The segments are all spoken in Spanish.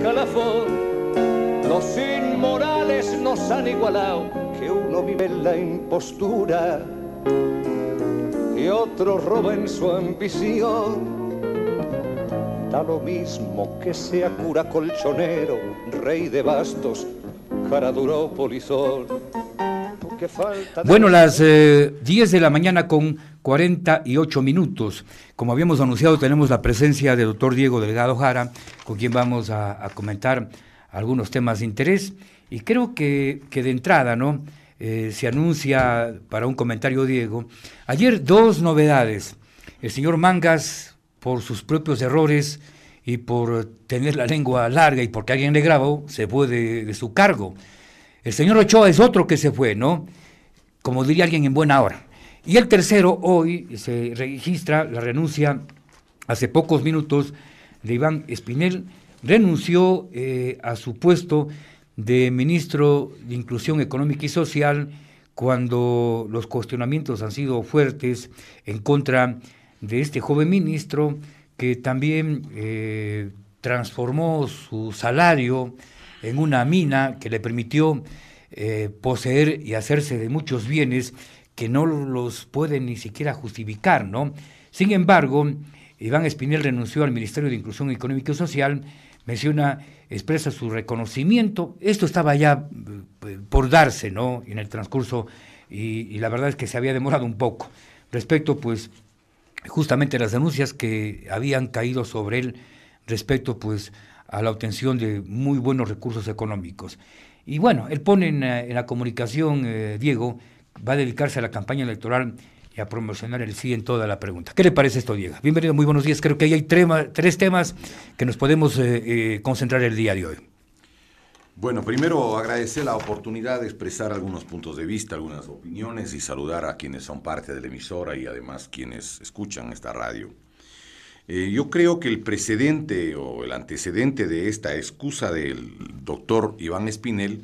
escalafón. Los inmorales nos han igualado, que uno vive en la impostura y otro roba en su ambición. Da lo mismo que sea cura colchonero, rey de bastos, cara duro o polizón. Bueno, las 10 de la mañana con 48 minutos. Como habíamos anunciado, tenemos la presencia del doctor Diego Delgado Jara, con quien vamos a comentar algunos temas de interés. Y creo que de entrada, ¿no? Se anuncia para un comentario, Diego. Ayer 2 novedades. El señor Mangas, por sus propios errores y por tener la lengua larga y porque alguien le grabó, se fue de su cargo. El señor Ochoa es otro que se fue, ¿no? Como diría alguien en buena hora. Y el tercero, hoy se registra la renuncia, hace pocos minutos, de Iván Espinel. Renunció a su puesto de ministro de Inclusión Económica y Social cuando los cuestionamientos han sido fuertes en contra de este joven ministro que también transformó su salario en una mina que le permitió poseer y hacerse de muchos bienes que no los pueden ni siquiera justificar, ¿no? Sin embargo, Iván Espinel renunció al Ministerio de Inclusión Económica y Social, expresa su reconocimiento. Esto estaba ya por darse, ¿no?, en el transcurso, y la verdad es que se había demorado un poco respecto, pues, justamente a las denuncias que habían caído sobre él respecto, pues, a la obtención de muy buenos recursos económicos. Y bueno, él pone en la comunicación, Diego, va a dedicarse a la campaña electoral y a promocionar el sí en toda la pregunta. ¿Qué le parece esto, Diego? Bienvenido, muy buenos días. Creo que ahí hay 3 temas que nos podemos concentrar el día de hoy. Bueno, primero agradecer la oportunidad de expresar algunos puntos de vista, algunas opiniones y saludar a quienes son parte de la emisora y además quienes escuchan esta radio. Yo creo que el precedente o el antecedente de esta excusa del doctor Iván Espinel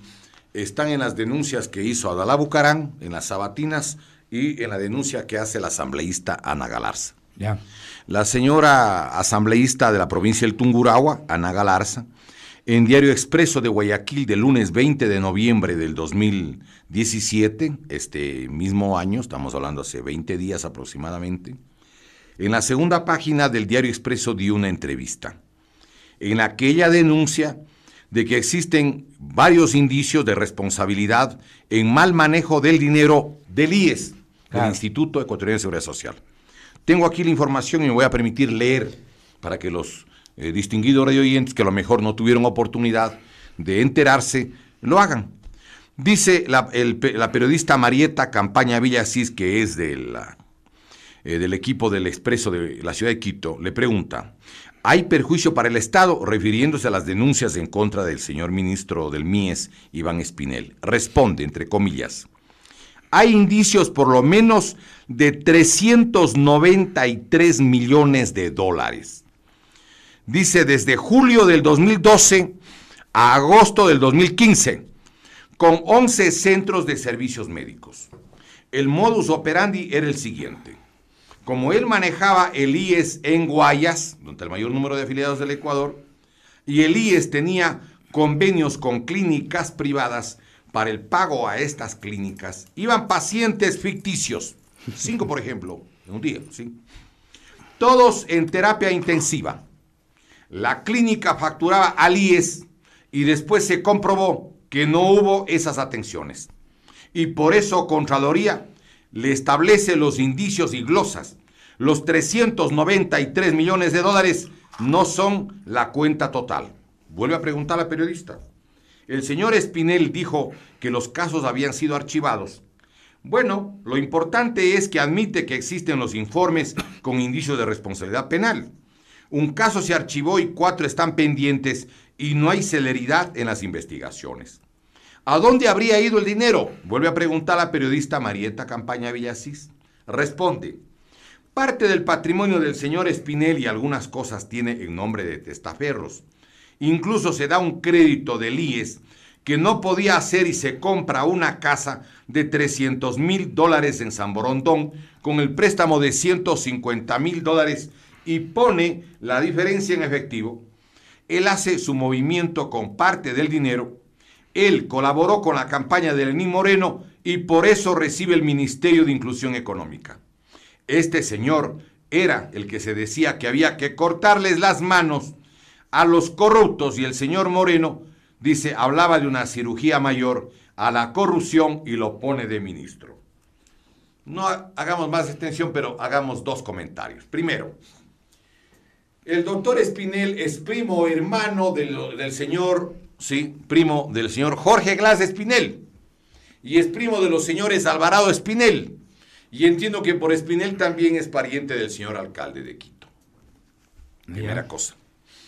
están en las denuncias que hizo Adalá Bucarán, en las sabatinas y en la denuncia que hace la asambleísta Ana Galarza. Ya. La señora asambleísta de la provincia del Tungurahua, Ana Galarza, en Diario Expreso de Guayaquil del lunes 20 de noviembre del 2017, este mismo año, estamos hablando hace 20 días aproximadamente, en la segunda página del Diario Expreso dio una entrevista. En aquella denuncia de que existen varios indicios de responsabilidad en mal manejo del dinero del IES, del Instituto Ecuatoriano de Seguridad Social. Tengo aquí la información y me voy a permitir leer para que los distinguidos radioyentes que a lo mejor no tuvieron oportunidad de enterarse, lo hagan. Dice la periodista Marieta Campaña Villasís, que es del equipo del Expreso de la ciudad de Quito, le pregunta: ¿hay perjuicio para el Estado? Refiriéndose a las denuncias en contra del señor ministro del MIES, Iván Espinel. Responde, entre comillas: hay indicios por lo menos de 393 millones de dólares. Dice, desde julio del 2012 a agosto del 2015, con 11 centros de servicios médicos. El modus operandi era el siguiente. Como él manejaba el IES en Guayas, donde el mayor número de afiliados del Ecuador, y el IES tenía convenios con clínicas privadas para el pago a estas clínicas, iban pacientes ficticios, 5 por ejemplo, en un día, ¿sí? Todos en terapia intensiva. La clínica facturaba al IES y después se comprobó que no hubo esas atenciones. Y por eso Contraloría le establece los indicios y glosas. Los 393 millones de dólares no son la cuenta total. Vuelve a preguntar a la periodista. El señor Espinel dijo que los casos habían sido archivados. Bueno, lo importante es que admite que existen los informes con indicios de responsabilidad penal. Un caso se archivó y 4 están pendientes y no hay celeridad en las investigaciones. ¿A dónde habría ido el dinero? Vuelve a preguntar la periodista Marieta Campaña Villasís. Responde: parte del patrimonio del señor Espinel y algunas cosas tiene en nombre de testaferros. Incluso se da un crédito del IES que no podía hacer y se compra una casa de $300,000 en San Borondón con el préstamo de $150,000 y pone la diferencia en efectivo. Él hace su movimiento con parte del dinero. Él colaboró con la campaña de Lenín Moreno y por eso recibe el Ministerio de Inclusión Económica. Este señor era el que se decía que había que cortarles las manos a los corruptos, y el señor Moreno, dice, hablaba de una cirugía mayor a la corrupción y lo pone de ministro. No hagamos más extensión, pero hagamos dos comentarios. Primero, el doctor Espinel es primo hermano del señor, sí, primo del señor Jorge Glass Espinel, y es primo de los señores Alvarado Espinel, y entiendo que por Espinel también es pariente del señor alcalde de Quito. Primera cosa.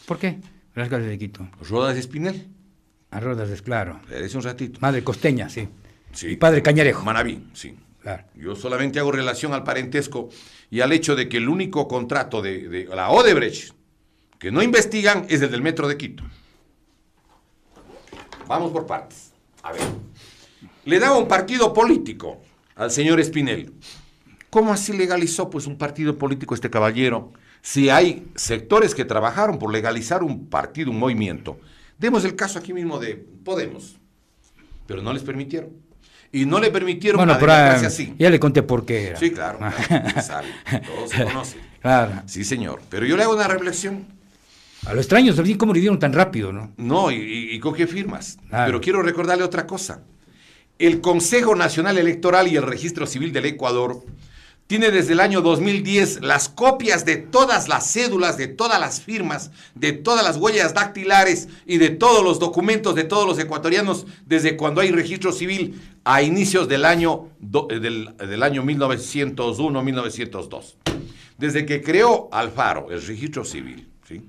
¿Por qué? El alcalde de Quito. Rodas Espinel. A Rodas es claro. Eres un ratito. Madre costeña, sí. Sí. Y padre Cañarejo. Manabí, sí. Claro. Yo solamente hago relación al parentesco y al hecho de que el único contrato de la Odebrecht que no investigan es el del Metro de Quito. Vamos por partes. A ver. Le daba un partido político al señor Espinel. ¿Cómo así legalizó pues un partido político este caballero? Si hay sectores que trabajaron por legalizar un partido, un movimiento. Demos el caso aquí mismo de Podemos, pero no les permitieron. Y no le permitieron bueno, a democracia así. Ya le conté por qué era. Sí, claro, claro, sabe, todo se conoce. Claro. Sí, señor. Pero yo le hago una reflexión. A lo extraño es cómo le dieron tan rápido, ¿no? No, y con qué firmas. Claro. Pero quiero recordarle otra cosa. El Consejo Nacional Electoral y el Registro Civil del Ecuador tiene desde el año 2010 las copias de todas las cédulas, de todas las firmas, de todas las huellas dactilares y de todos los documentos de todos los ecuatorianos desde cuando hay registro civil a inicios del año 1901-1902. Desde que creó Alfaro el registro civil, ¿sí?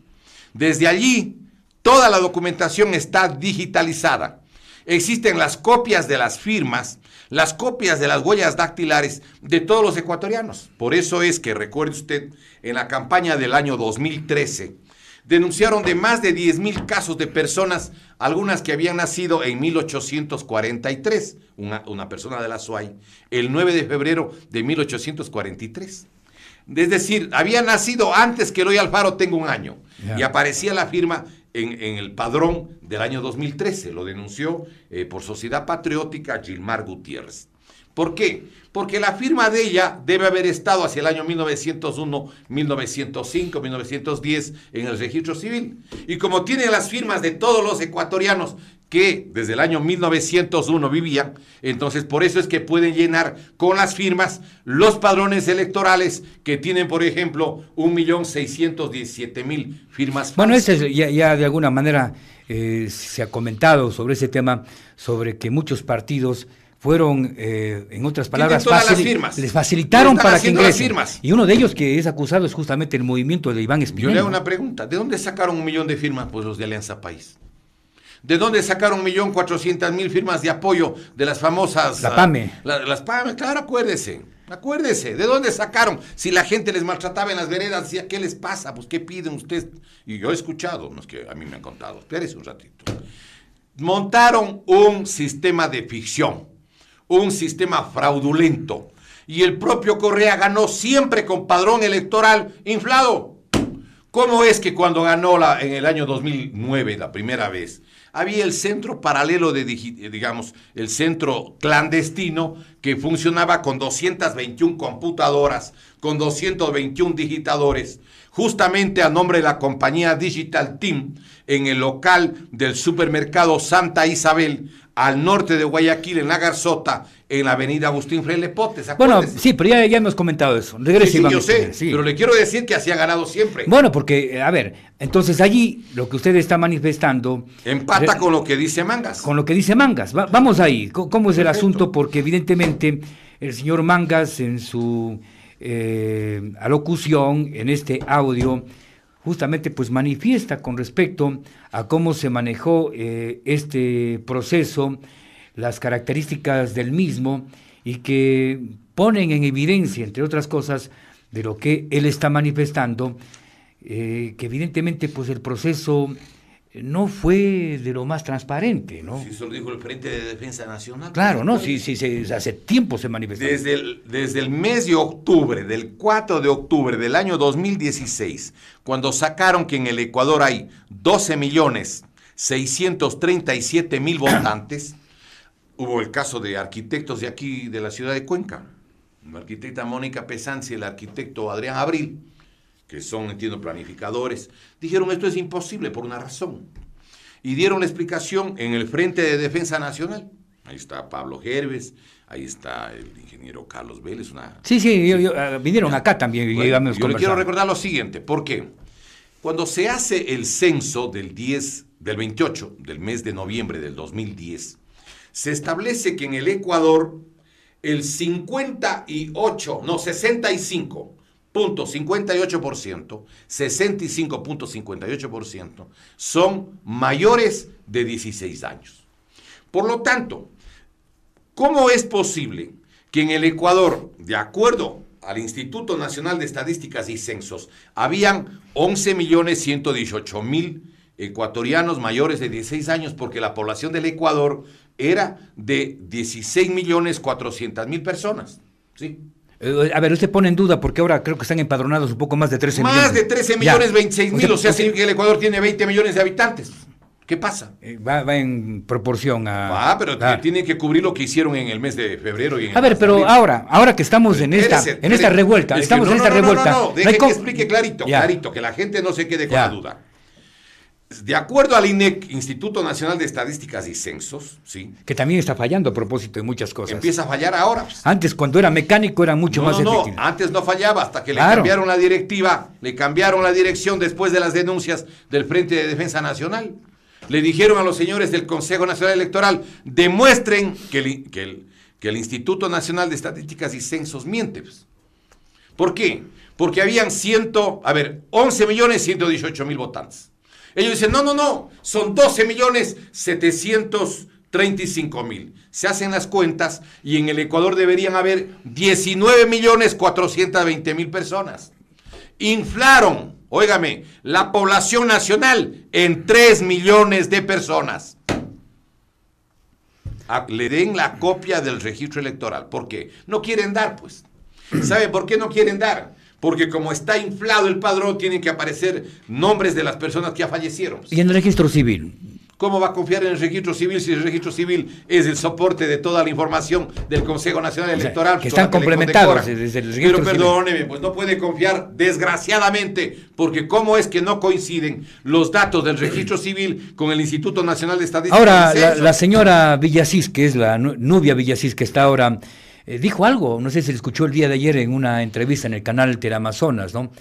Desde allí, toda la documentación está digitalizada. Existen las copias de las firmas, las copias de las huellas dactilares de todos los ecuatorianos. Por eso es que, recuerde usted, en la campaña del año 2013, denunciaron de más de 10,000 casos de personas, algunas que habían nacido en 1843, una persona de la SUAY, el 9 de febrero de 1843. Es decir, había nacido antes que Eloy Alfaro tenga un año. Yeah. Y aparecía la firma en el padrón del año 2013. Lo denunció por Sociedad Patriótica Gilmar Gutiérrez. ¿Por qué? Porque la firma de ella debe haber estado hacia el año 1901, 1905, 1910 en el registro civil. Y como tiene las firmas de todos los ecuatorianos que desde el año 1901 vivían, entonces por eso es que pueden llenar con las firmas los padrones electorales que tienen, por ejemplo, 1.617.000 firmas. Bueno, ya de alguna manera se ha comentado sobre ese tema, sobre que muchos partidos fueron, en otras palabras, les facilitaron para que ingresen. Y uno de ellos que es acusado es justamente el movimiento de Iván Espinel. Yo le hago una pregunta, ¿de dónde sacaron 1 millón de firmas? Pues los de Alianza País. ¿De dónde sacaron 1.400.000 firmas de apoyo de las famosas... La PAME. Las PAME, claro, acuérdese, ¿de dónde sacaron? Si la gente les maltrataba en las veredas, decía, ¿qué les pasa? Pues, ¿qué piden ustedes? Y yo he escuchado, no es que a mí me han contado, espérese un ratito. Montaron un sistema de ficción, un sistema fraudulento, y el propio Correa ganó siempre con padrón electoral inflado. ¿Cómo es que cuando ganó en el año 2009, la primera vez, había el centro paralelo digamos, el centro clandestino que funcionaba con 221 computadoras, con 221 digitadores, justamente a nombre de la compañía Digital Team, en el local del supermercado Santa Isabel, al norte de Guayaquil, en La Garzota, en la avenida Agustín Freire Potes. Bueno, sí, pero ya hemos comentado eso. Sí, yo sé, sí. Pero le quiero decir que así ha ganado siempre. Bueno, porque, a ver, entonces allí lo que usted está manifestando... Empata con lo que dice Mangas. Con lo que dice Mangas. Vamos ahí. ¿Cómo es el asunto? Porque evidentemente el señor Mangas en su alocución, en este audio, justamente pues manifiesta con respecto a cómo se manejó este proceso, las características del mismo, y que ponen en evidencia, entre otras cosas, de lo que él está manifestando, que evidentemente pues el proceso no fue de lo más transparente, ¿no? Sí, eso lo dijo el Frente de Defensa Nacional. Claro, ¿no? Sí, hace tiempo se manifestó. Desde el mes de octubre, del 4 de octubre del año 2016, cuando sacaron que en el Ecuador hay 12.637.000 votantes, hubo el caso de arquitectos de aquí, de la ciudad de Cuenca, la arquitecta Mónica Pesance y el arquitecto Adrián Abril, que son, entiendo, planificadores, dijeron esto es imposible por una razón. Y dieron la explicación en el Frente de Defensa Nacional. Ahí está Pablo Gerves, ahí está el ingeniero Carlos Vélez. Sí, vinieron acá también. Bueno, yo le quiero recordar lo siguiente. ¿Por qué? Cuando se hace el censo del 28 del mes de noviembre del 2010, se establece que en el Ecuador el 65.58% son mayores de 16 años. Por lo tanto, ¿cómo es posible que en el Ecuador, de acuerdo al Instituto Nacional de Estadísticas y Censos, habían 11.118.000 ecuatorianos mayores de 16 años, porque la población del Ecuador era de 16.400.000 personas? ¿Sí? A ver, usted pone en duda porque ahora creo que están empadronados un poco más de 13 millones. Más de 13 millones, 26.000, o sea, que el Ecuador tiene 20 millones de habitantes. ¿Qué pasa? Va en proporción a... pero tienen que cubrir lo que hicieron en el mes de febrero. Y en a ver, pero ahora que estamos en esta revuelta, No, deje que explique clarito, que la gente no se quede con la duda. De acuerdo al INEC, Instituto Nacional de Estadísticas y Censos, ¿sí?, que también está fallando a propósito de muchas cosas. Empieza a fallar ahora. Pues. Antes, cuando era mecánico, era mucho más efectivo. No, antes no fallaba, hasta que le cambiaron la directiva, le cambiaron la dirección después de las denuncias del Frente de Defensa Nacional. Le dijeron a los señores del Consejo Nacional Electoral, demuestren que el Instituto Nacional de Estadísticas y Censos miente. Pues. ¿Por qué? Porque habían 11.118.000 votantes. Ellos dicen, no, son 12.735.000. Se hacen las cuentas y en el Ecuador deberían haber 19.420.000 personas. Inflaron, óigame, la población nacional en 3 millones de personas. Le den la copia del registro electoral. ¿Por qué? No quieren dar, pues. ¿Sabe por qué no quieren dar? Porque como está inflado el padrón, tienen que aparecer nombres de las personas que ya fallecieron. ¿Y en el registro civil? ¿Cómo va a confiar en el registro civil si el registro civil es el soporte de toda la información del Consejo Nacional Electoral? Que están complementados desde el registro civil. Pero perdóneme, pues no puede confiar, desgraciadamente, porque ¿cómo es que no coinciden los datos del registro civil con el Instituto Nacional de Estadísticas? Ahora, la señora Villasís, que es la Nubia Villasís, que está ahora... dijo algo, no sé si le escuchó el día de ayer en una entrevista en el canal Teleamazonas, ¿no?,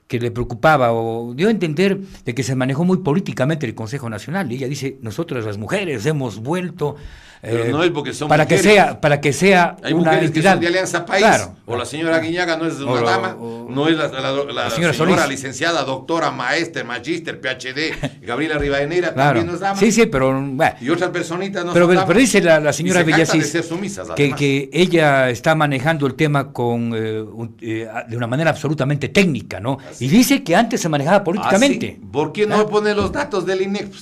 que le preocupaba o dio a entender de que se manejó muy políticamente el Consejo Nacional. Y ella dice, nosotras las mujeres hemos vuelto... Pero no es porque son para mujeres. Para que sea hay una mujeres entidad. Que son de Alianza País, claro. O la señora Guiñaga no es una dama, no es la señora licenciada, doctora, maestra, magíster, PhD, Gabriela Rivadeneira, claro. También no es dama. Sí, pero... Bueno. Y otras personitas no pero, son damas. Pero dice la señora Villasís que ella está manejando el tema de una manera absolutamente técnica, ¿no? Así. Y dice que antes se manejaba políticamente. ¿Sí? ¿Por qué no pone los datos del INEC?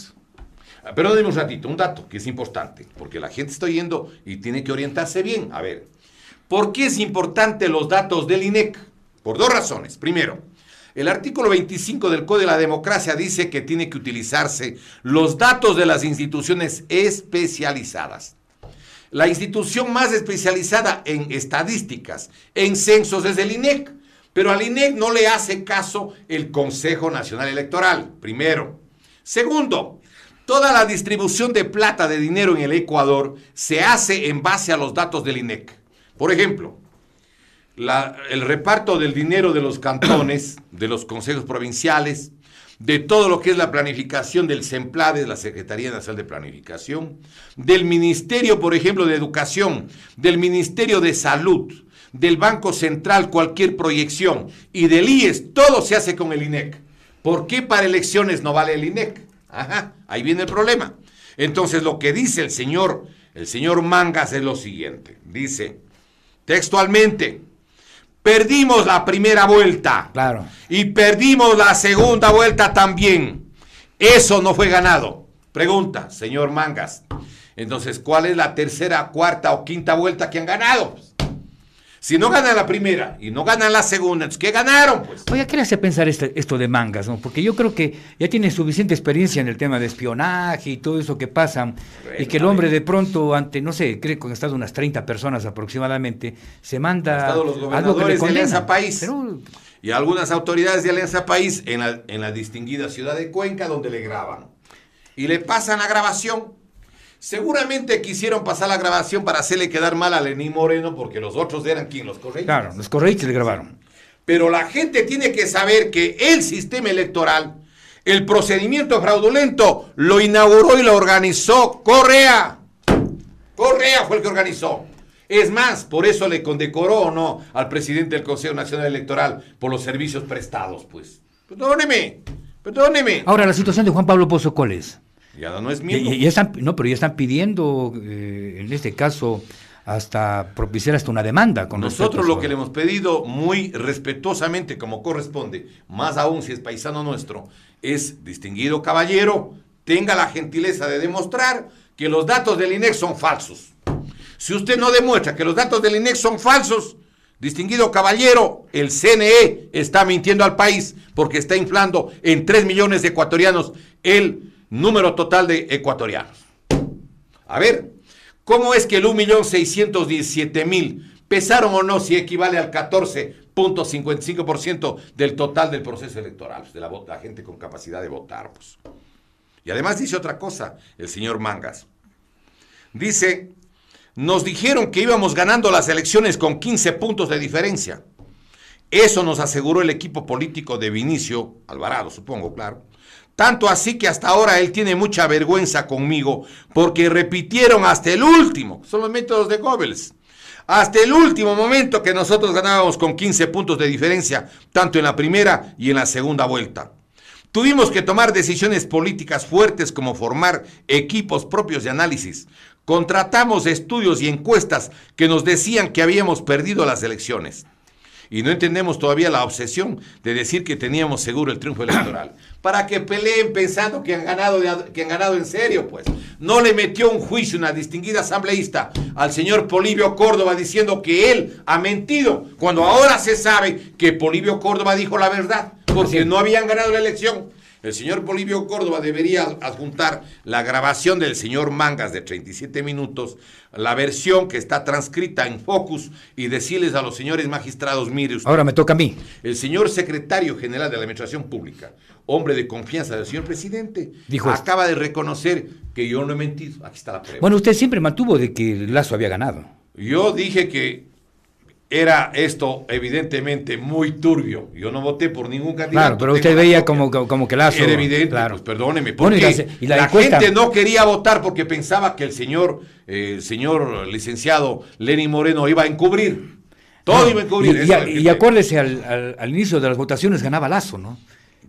Pero dime un ratito, un dato que es importante, porque la gente está oyendo y tiene que orientarse bien. A ver, ¿por qué es importante los datos del INEC? Por dos razones. Primero, el artículo 25 del Código de la Democracia dice que tiene que utilizarse los datos de las instituciones especializadas. La institución más especializada en estadísticas, en censos, es el INEC, pero al INEC no le hace caso el Consejo Nacional Electoral, primero. Segundo, toda la distribución de plata, de dinero en el Ecuador se hace en base a los datos del INEC. Por ejemplo, el reparto del dinero de los cantones, de los consejos provinciales, de todo lo que es la planificación del CEMPLADES, la Secretaría Nacional de Planificación, del Ministerio, por ejemplo, de Educación, del Ministerio de Salud, del Banco Central, cualquier proyección, y del IES, todo se hace con el INEC. ¿Por qué para elecciones no vale el INEC? Ajá, ahí viene el problema. Entonces, lo que dice el señor Mangas es lo siguiente. Dice, textualmente, perdimos la primera vuelta. Claro. Y perdimos la segunda vuelta también. Eso no fue ganado. Pregunta, señor Mangas. Entonces, ¿cuál es la tercera, cuarta o quinta vuelta que han ganado? Si no ganan la primera y no ganan la segunda, entonces ¿qué ganaron? Pues? Oye, ¿qué le hace pensar esto de Mangas, no? Porque yo creo que ya tiene suficiente experiencia en el tema de espionaje y todo eso que pasa, bueno, y que el hombre de pronto, ante, no sé, creo que han estado unas 30 personas aproximadamente, se manda los algo que le de condena. Alianza País Pero... y algunas autoridades de Alianza País en la distinguida ciudad de Cuenca, donde le graban. Y le pasan la grabación. Seguramente quisieron pasar la grabación para hacerle quedar mal a Lenín Moreno, porque los otros eran ¿quién? Los correístas. Claro, los correístas le grabaron. Pero la gente tiene que saber que el sistema electoral, el procedimiento fraudulento, lo inauguró y lo organizó Correa. Correa fue el que organizó. Es más, por eso le condecoró o no al presidente del Consejo Nacional Electoral por los servicios prestados, pues. Perdóneme. Ahora, la situación de Juan Pablo Pozo, ¿cuál es? Ya no es miedo. Pero ya están pidiendo, en este caso, hasta propiciar hasta una demanda. Con nosotros lo que le hemos pedido muy respetuosamente, como corresponde, más aún si es paisano nuestro, es, distinguido caballero, tenga la gentileza de demostrar que los datos del INEC son falsos. Si usted no demuestra que los datos del INEC son falsos, distinguido caballero, el CNE está mintiendo al país porque está inflando en 3 millones de ecuatorianos el número total de ecuatorianos. A ver, ¿cómo es que el 1.617.000 pesaron o no si equivale al 14.55% del total del proceso electoral, pues, de la gente con capacidad de votar? Pues. Y además dice otra cosa, el señor Mangas. Dice, nos dijeron que íbamos ganando las elecciones con 15 puntos de diferencia. Eso nos aseguró el equipo político de Vinicio Alvarado, supongo, claro. Tanto así que hasta ahora él tiene mucha vergüenza conmigo porque repitieron hasta el último, son los métodos de Goebbels, hasta el último momento que nosotros ganábamos con 15 puntos de diferencia, tanto en la primera y en la segunda vuelta. Tuvimos que tomar decisiones políticas fuertes como formar equipos propios de análisis. Contratamos estudios y encuestas que nos decían que habíamos perdido las elecciones. Y no entendemos todavía la obsesión de decir que teníamos seguro el triunfo electoral. Para que peleen pensando que han ganado en serio, pues. No le metió un juicio una distinguida asambleísta al señor Polibio Córdoba diciendo que él ha mentido, cuando ahora se sabe que Polibio Córdoba dijo la verdad, porque no habían ganado la elección. El señor Polibio Córdoba debería adjuntar la grabación del señor Mangas de 37 minutos, la versión que está transcrita en Focus, y decirles a los señores magistrados, mire usted. Ahora me toca a mí. El señor secretario general de la Administración Pública, hombre de confianza del señor presidente, acaba de reconocer que yo no he mentido. Aquí está la prueba. Bueno, usted siempre mantuvo de que Lazo había ganado. Yo dije que era esto evidentemente muy turbio. Yo no voté por ningún candidato. Claro, pero usted veía como que Lazo... Era evidente, claro. Pues perdóneme. Porque bueno, y la gente no quería votar porque pensaba que el señor licenciado Lenín Moreno iba a encubrir. Todo iba a encubrir. Y acuérdese, al inicio de las votaciones ganaba Lazo, ¿no?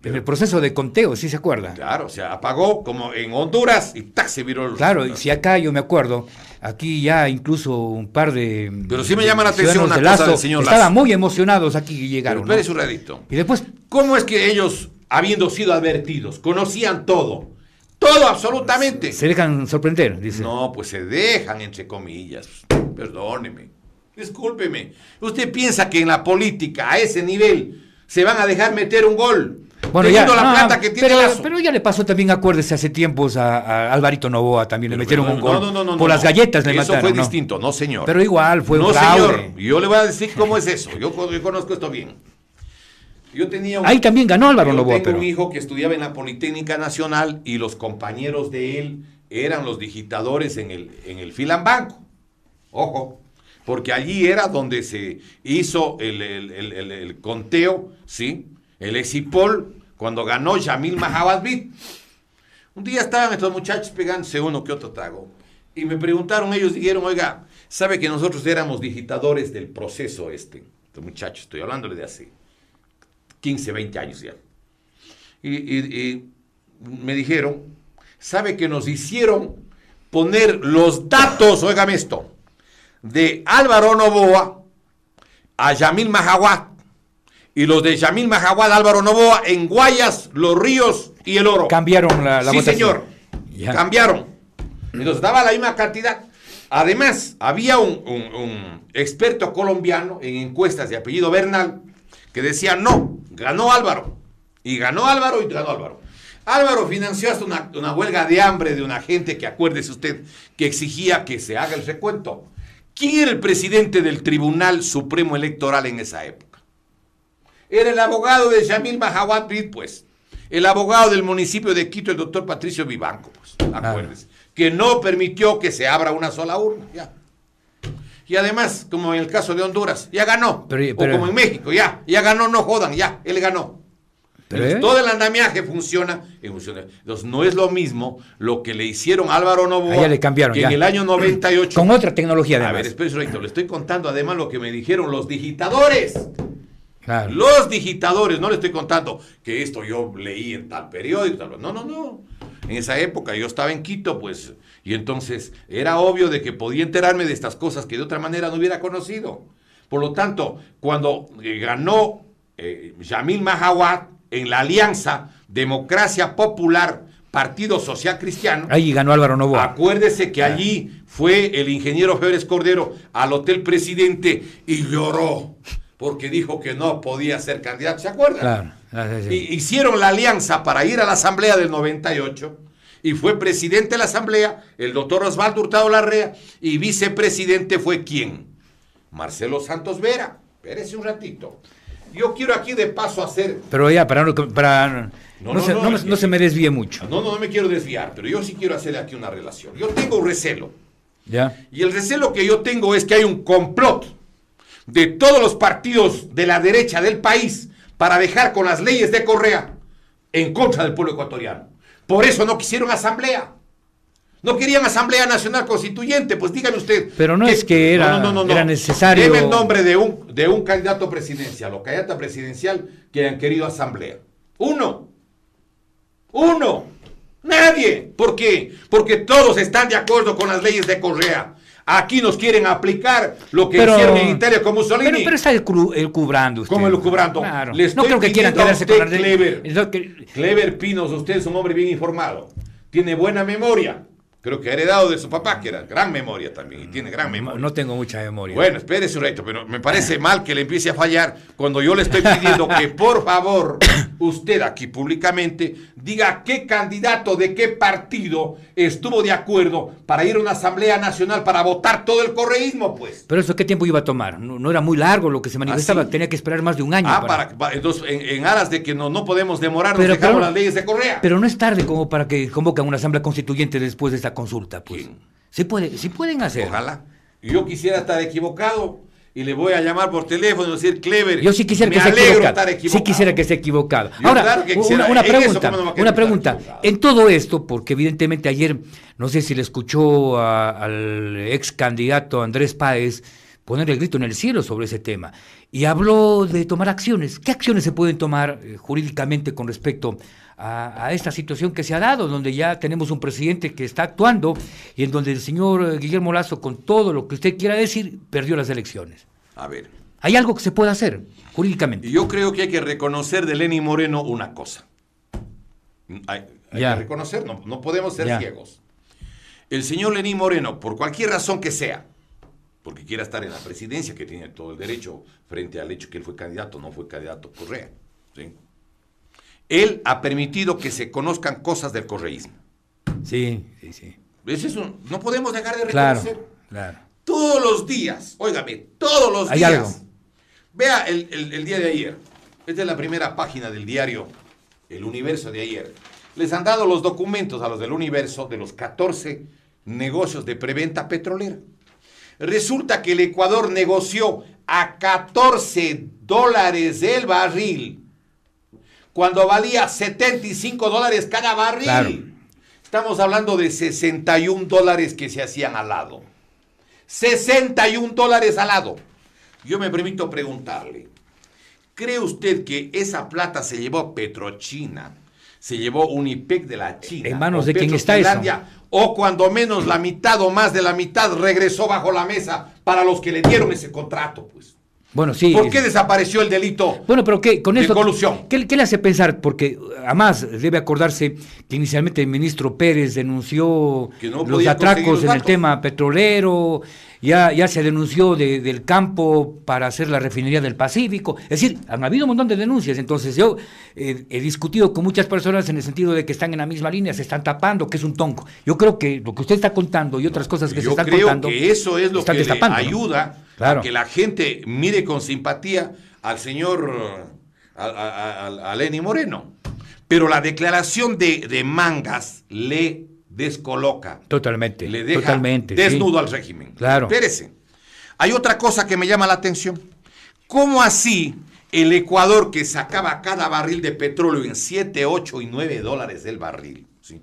En el proceso de conteo, ¿sí se acuerda? Claro, o sea, apagó como en Honduras y ¡tac! Se viró. Claro, y si acá yo me acuerdo, aquí ya incluso un par de... Pero sí me llama la atención una cosa del señor Lazo. Estaban muy emocionados aquí y llegaron. Pero espérese un ratito. Y después... ¿Cómo es que ellos, habiendo sido advertidos, conocían todo? Todo, absolutamente. Se dejan sorprender, dice. No, pues se dejan, entre comillas. Perdóneme. Discúlpeme. ¿Usted piensa que en la política, a ese nivel, se van a dejar meter un gol? Bueno, ya, la plata que tiene Lazo. Pero ya le pasó también, acuérdese, hace tiempos a Alvarito Noboa también le metieron un gol. No, por las galletas le eso mataron. Eso fue distinto, no señor. Pero igual fue un fraude. No señor, yo le voy a decir cómo es eso. Yo conozco esto bien. Yo tenía ahí también ganó Álvaro Noboa. Tengo un hijo que estudiaba en la Politécnica Nacional y los compañeros de él eran los digitadores en el Filambanco. Ojo. Porque allí era donde se hizo el conteo, ¿sí? El Exipol, cuando ganó Yamil Mahabadbit. Un día estaban estos muchachos pegándose uno que otro trago. Y me preguntaron, ellos dijeron, oiga, ¿sabe que nosotros éramos digitadores del proceso este? Estos muchachos, estoy hablándole de hace 15, 20 años ya. Y me dijeron, ¿sabe que nos hicieron poner los datos, óigame esto, de Álvaro Noboa a Yamil Mahabad y los de Yamil Mahahuad, Álvaro Noboa, en Guayas, Los Ríos y El Oro. Cambiaron la sí, votación. Señor. Ya. Cambiaron. Entonces daba la misma cantidad. Además, había un experto colombiano en encuestas de apellido Bernal que decía, no, ganó Álvaro. Y ganó Álvaro y ganó Álvaro. Álvaro financió hasta una huelga de hambre de una gente que, acuérdese usted, que exigía que se haga el recuento. ¿Quién era el presidente del Tribunal Supremo Electoral en esa época? Era el abogado de Yamil Mahahuad, pues. El abogado del municipio de Quito, el doctor Patricio Vivanco, pues. Acuérdese. Que no permitió que se abra una sola urna. Ya. Y además, como en el caso de Honduras, ya ganó. Pero, o como en México, ya ganó, no jodan, ya, él ganó. Entonces, todo el andamiaje funciona. Entonces, no es lo mismo lo que le hicieron a Álvaro Noboa, ya le cambiaron, que ya. en el año 98... Con otra tecnología, además. A ver, espera un ratito, le estoy contando además lo que me dijeron los digitadores. Claro. Los digitadores, no le estoy contando que esto yo leí en tal periódico, tal... No. En esa época yo estaba en Quito, pues, y entonces era obvio de que podía enterarme de estas cosas que de otra manera no hubiera conocido. Por lo tanto, cuando ganó Yamil Mahahuad en la alianza Democracia Popular, Partido Social Cristiano, ahí ganó Álvaro Noboa. Acuérdese que allí fue el ingeniero Febres Cordero al Hotel Presidente y lloró porque dijo que no podía ser candidato, ¿se acuerdan? Claro. Sí. Hicieron la alianza para ir a la asamblea del 98 y fue presidente de la asamblea el doctor Osvaldo Hurtado Larrea y vicepresidente fue ¿quién? Marcelo Santos Vera. Espérese un ratito. Yo quiero aquí de paso hacer... Pero ya, no se me desvíe mucho. No me quiero desviar, pero yo sí quiero hacer aquí una relación. Yo tengo un recelo. ¿Ya? Y el recelo que yo tengo es que hay un complot de todos los partidos de la derecha del país para dejar con las leyes de Correa en contra del pueblo ecuatoriano. Por eso no quisieron asamblea. No querían Asamblea Nacional Constituyente, pues dígame usted. Pero no es que era necesario. Deme el nombre de un candidato presidencial o candidata presidencial que hayan querido asamblea. Uno. Nadie. ¿Por qué? Porque todos están de acuerdo con las leyes de Correa. Aquí nos quieren aplicar lo que hicieron en Italia con Mussolini. Pero está elucubrando usted. ¿Cómo elucubrando? Claro. No creo que quieran quedarse con la ley. Clever Pinos, usted es un hombre bien informado. Tiene buena memoria. Creo que ha heredado de su papá, que era gran memoria también, y tiene gran memoria. No tengo mucha memoria. Bueno, espérese un rato, pero me parece mal que le empiece a fallar cuando yo le estoy pidiendo que, por favor, usted aquí públicamente diga qué candidato de qué partido estuvo de acuerdo para ir a una asamblea nacional para votar todo el correísmo, pues. Pero eso, ¿qué tiempo iba a tomar? No era muy largo lo que se manifestaba, ¿sí? Tenía que esperar más de un año. Entonces, en aras de que no podemos demorarnos, dejamos las leyes de Correa. Pero no es tarde como para que convocan una asamblea constituyente después de esta consulta, pues. Sí pueden hacer. Ojalá. Yo quisiera estar equivocado y le voy a llamar por teléfono y decir, Clever, yo sí quisiera que esté equivocado. Sí quisiera que esté equivocado. Ahora, claro que una pregunta. En todo esto, porque evidentemente ayer, no sé si le escuchó al ex candidato Andrés Páez poner el grito en el cielo sobre ese tema, y habló de tomar acciones. ¿Qué acciones se pueden tomar jurídicamente con respecto a esta situación que se ha dado, donde ya tenemos un presidente que está actuando y en donde el señor Guillermo Lasso, con todo lo que usted quiera decir, perdió las elecciones? A ver. ¿Hay algo que se pueda hacer jurídicamente? Yo creo que hay que reconocer de Lenín Moreno una cosa. Hay que reconocer, no podemos ser ciegos. El señor Lenín Moreno, por cualquier razón que sea, porque quiera estar en la presidencia, que tiene todo el derecho frente al hecho que él fue candidato, no fue candidato Correa, ¿sí? Él ha permitido que se conozcan cosas del correísmo. Sí. No podemos dejar de reconocer. Claro. Todos los días, óigame, todos los días. Algo. Vea el día de ayer. Esta es la primera página del diario El Universo de ayer. Les han dado los documentos a los del Universo de los 14 negocios de preventa petrolera. Resulta que el Ecuador negoció a $14 el barril, cuando valía $75 cada barril. Claro. Estamos hablando de $61 que se hacían al lado. $61 al lado. Yo me permito preguntarle, ¿cree usted que esa plata se llevó Petrochina, se llevó Unipec de la China? ¿En manos de quién está eso? O cuando menos la mitad o más de la mitad regresó bajo la mesa para los que le dieron ese contrato, pues. Bueno, sí. ¿Por qué desapareció el delito Bueno, pero ¿qué, con de esto, colusión? ¿qué le hace pensar? Porque además debe acordarse que inicialmente el ministro Pérez denunció Que no los podía conseguir atracos los en el datos. tema petrolero, ya se denunció del campo para hacer la refinería del Pacífico. Es decir, han habido un montón de denuncias. Entonces yo he discutido con muchas personas en el sentido de que están en la misma línea, se están tapando, que es un tongo. Yo creo que lo que usted está contando y otras cosas que se están contando... Yo creo que eso es lo que le destapando, ¿no? ayuda Claro. a que la gente mire con simpatía al señor, a Lenín Moreno. Pero la declaración de Mangas le descoloca. Totalmente. Le deja totalmente, desnudo sí. al régimen. Claro. Espérese. Hay otra cosa que me llama la atención. ¿Cómo así el Ecuador, que sacaba cada barril de petróleo en 7, 8 y 9 dólares el barril, ¿sí?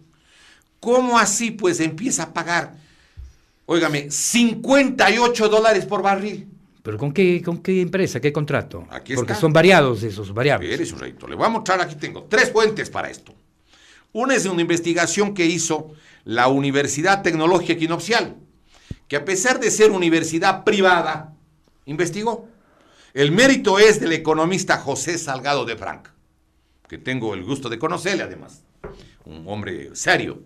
¿Cómo así pues empieza a pagar, óigame, 58 dólares por barril? ¿Pero con qué empresa, qué contrato? Aquí Porque está. son variados esos, variables. Espérese un ratito, le voy a mostrar, aquí tengo 3 fuentes para esto. Una es una investigación que hizo la Universidad Tecnológica Equinoccial, que a pesar de ser universidad privada, investigó. El mérito es del economista José Salgado de Franca, que tengo el gusto de conocerle además, un hombre serio.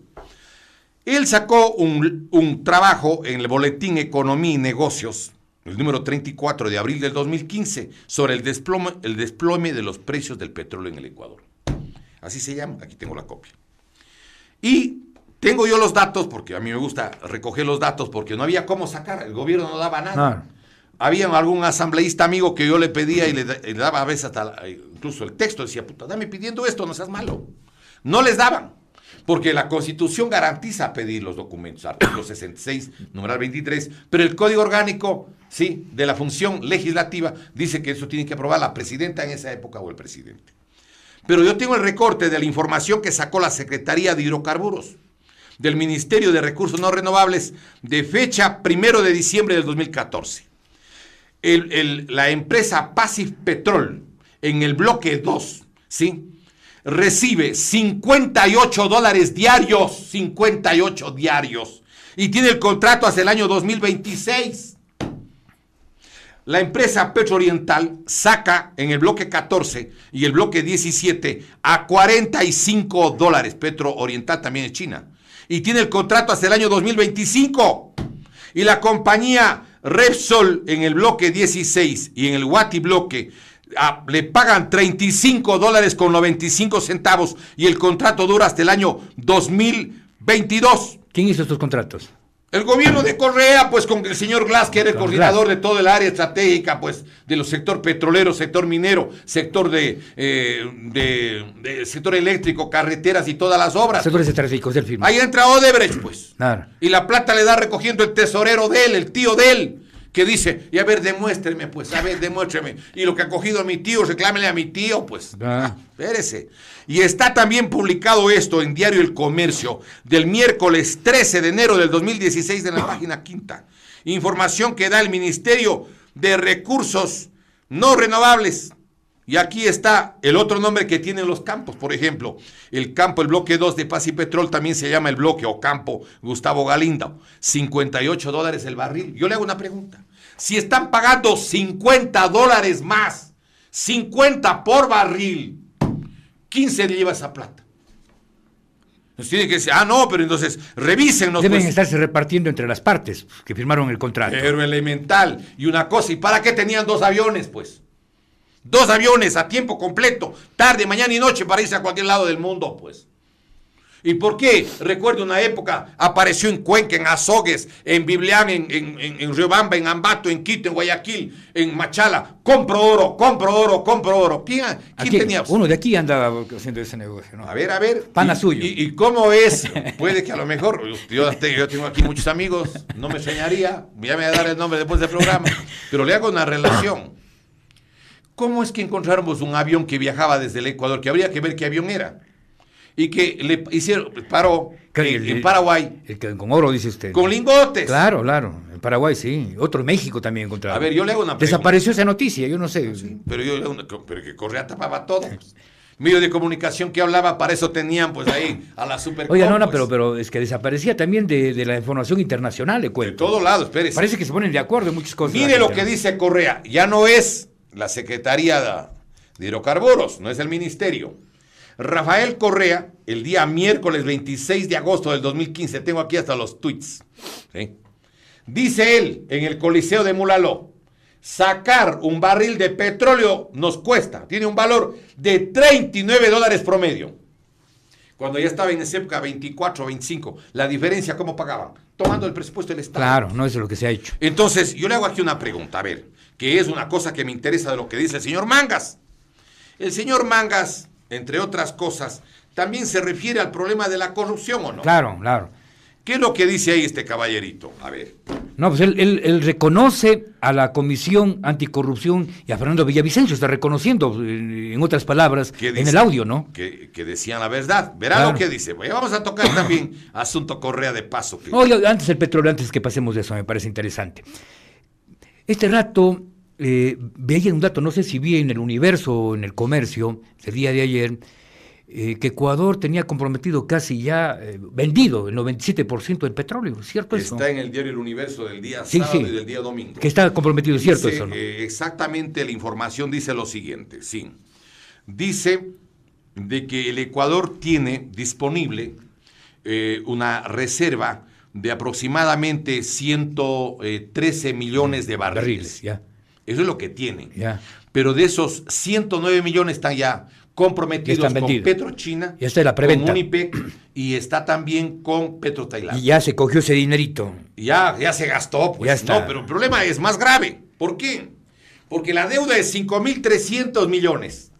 Él sacó un trabajo en el Boletín Economía y Negocios, el número 34 de abril del 2015, sobre el desplome de los precios del petróleo en el Ecuador. Así se llama, aquí tengo la copia. Y tengo yo los datos, porque a mí me gusta recoger los datos, porque no había cómo sacar, el gobierno no daba nada. Había algún asambleísta amigo que yo le pedía y le daba a veces hasta incluso el texto, decía, puta, dame pidiendo esto, no seas malo. No les daban, porque la Constitución garantiza pedir los documentos, artículo 66, numeral 23, pero el Código Orgánico, sí, de la función legislativa, dice que eso tiene que aprobar la presidenta en esa época o el presidente. Pero yo tengo el recorte de la información que sacó la Secretaría de Hidrocarburos del Ministerio de Recursos No Renovables de fecha 1 de diciembre del 2014. La empresa Pacific Petrol en el bloque 2, ¿sí?, recibe 58 dólares diarios, 58 diarios, y tiene el contrato hasta el año 2026. La empresa Petrooriental saca en el bloque 14 y el bloque 17 a 45 dólares. Petrooriental también es China. Y tiene el contrato hasta el año 2025. Y la compañía Repsol en el bloque 16 y en el Guati bloque le pagan 35 dólares con 95 centavos y el contrato dura hasta el año 2022. ¿Quién hizo estos contratos? El gobierno de Correa, pues con el señor Glass, que era el coordinador de todo el área estratégica, pues, de los sector petrolero, sector minero, sector sector eléctrico, carreteras y todas las obras. Sectores estratégicos del firma. Ahí entra Odebrecht, pues. Claro. Y la plata le da recogiendo el tesorero de él, el tío de él, que dice, y a ver, demuéstreme, pues, a ver, demuéstreme. Y lo que ha cogido a mi tío, reclámele a mi tío, pues. Espérese. Y está también publicado esto en Diario El Comercio del miércoles 13 de enero del 2016 en la página 5. Información que da el Ministerio de Recursos No Renovables. Y aquí está el otro nombre que tienen los campos. Por ejemplo, el campo, el bloque 2 de Paz y Petrol también se llama el bloque o campo Gustavo Galindo. 58 dólares el barril. Yo le hago una pregunta. Si están pagando 50 dólares más, 50 por barril, ¿quién se lleva esa plata? Nos tiene que decir, no, pero entonces revísenos. Deben pues estarse repartiendo entre las partes que firmaron el contrato. Pero elemental. Y una cosa, ¿y para qué tenían 2 aviones, pues? 2 aviones a tiempo completo, tarde, mañana y noche para irse a cualquier lado del mundo, pues. ¿Y por qué? Recuerdo una época, apareció en Cuenca, en Azogues, en Biblián, en Riobamba, en Ambato, en Quito, en Guayaquil, en Machala. Compro oro, compro oro, compro oro. ¿Quién tenía? Uno de aquí andaba haciendo ese negocio, ¿no? A ver. Pana suyo. ¿Y cómo es? Puede que a lo mejor, yo tengo aquí muchos amigos, no me enseñaría, ya me voy a dar el nombre después del programa, pero le hago una relación. ¿Cómo es que encontramos un avión que viajaba desde el Ecuador, que habría que ver qué avión era? Y que le hicieron, paró en Paraguay. Con oro, dice usted. Con lingotes. Claro. En Paraguay, sí. Otro en México también encontraron. A ver, yo le hago una pregunta. Desapareció esa noticia, yo no sé. Sí, pero que Correa tapaba todo. medio de comunicación que hablaba, para eso tenían pues ahí a la Supercom. Oiga, no, pues. pero es que desaparecía también de la información internacional, le De cuento. todo lado, espérese. Parece que se ponen de acuerdo en muchas cosas. Mire lo que dice Correa, ya no es la Secretaría de Hidrocarburos, no es el ministerio. Rafael Correa, el día miércoles 26 de agosto del 2015, tengo aquí hasta los tweets, ¿sí? Dice él en el Coliseo de Mulaló, sacar un barril de petróleo nos cuesta, tiene un valor de $39 promedio. Cuando ya estaba en esa época 24, 25, la diferencia, ¿cómo pagaban? Tomando el presupuesto del Estado. Claro, no, eso es lo que se ha hecho. Entonces, yo le hago aquí una pregunta, a ver, que es una cosa que me interesa de lo que dice el señor Mangas. El señor Mangas, entre otras cosas, también se refiere al problema de la corrupción, ¿o no? Claro, claro. ¿Qué es lo que dice ahí este caballerito? A ver. No, pues él reconoce a la Comisión Anticorrupción y a Fernando Villavicencio, está reconociendo, en otras palabras, en el audio, ¿no? Que decían la verdad. Verá Claro. lo que dice. Bueno, vamos a tocar también asunto Correa de paso. Oye, antes el petróleo, antes que pasemos de eso, me parece interesante. Este rato, veía un dato, no sé si vi en el Universo o en el Comercio, el día de ayer, que Ecuador tenía comprometido casi ya vendido el 97% del petróleo, ¿cierto eso? Está en el diario El Universo del día Sí, sábado sí. y del día domingo. Que está comprometido, ¿cierto Dice, eso? ¿No? Exactamente, la información dice lo siguiente, sí. Dice de que el Ecuador tiene disponible una reserva de aproximadamente 113 millones de barriles. Ya, Eso es lo que tiene. ya. Pero de esos 109 millones están ya comprometidos Ya están con vendidos. PetroChina, Ya está la preventa. con Unipec y está también con PetroTailandia. Y ya se cogió ese dinerito. Ya se gastó, pues. Ya está. No, pero el problema es más grave. ¿Por qué? Porque la deuda es 5.300 millones.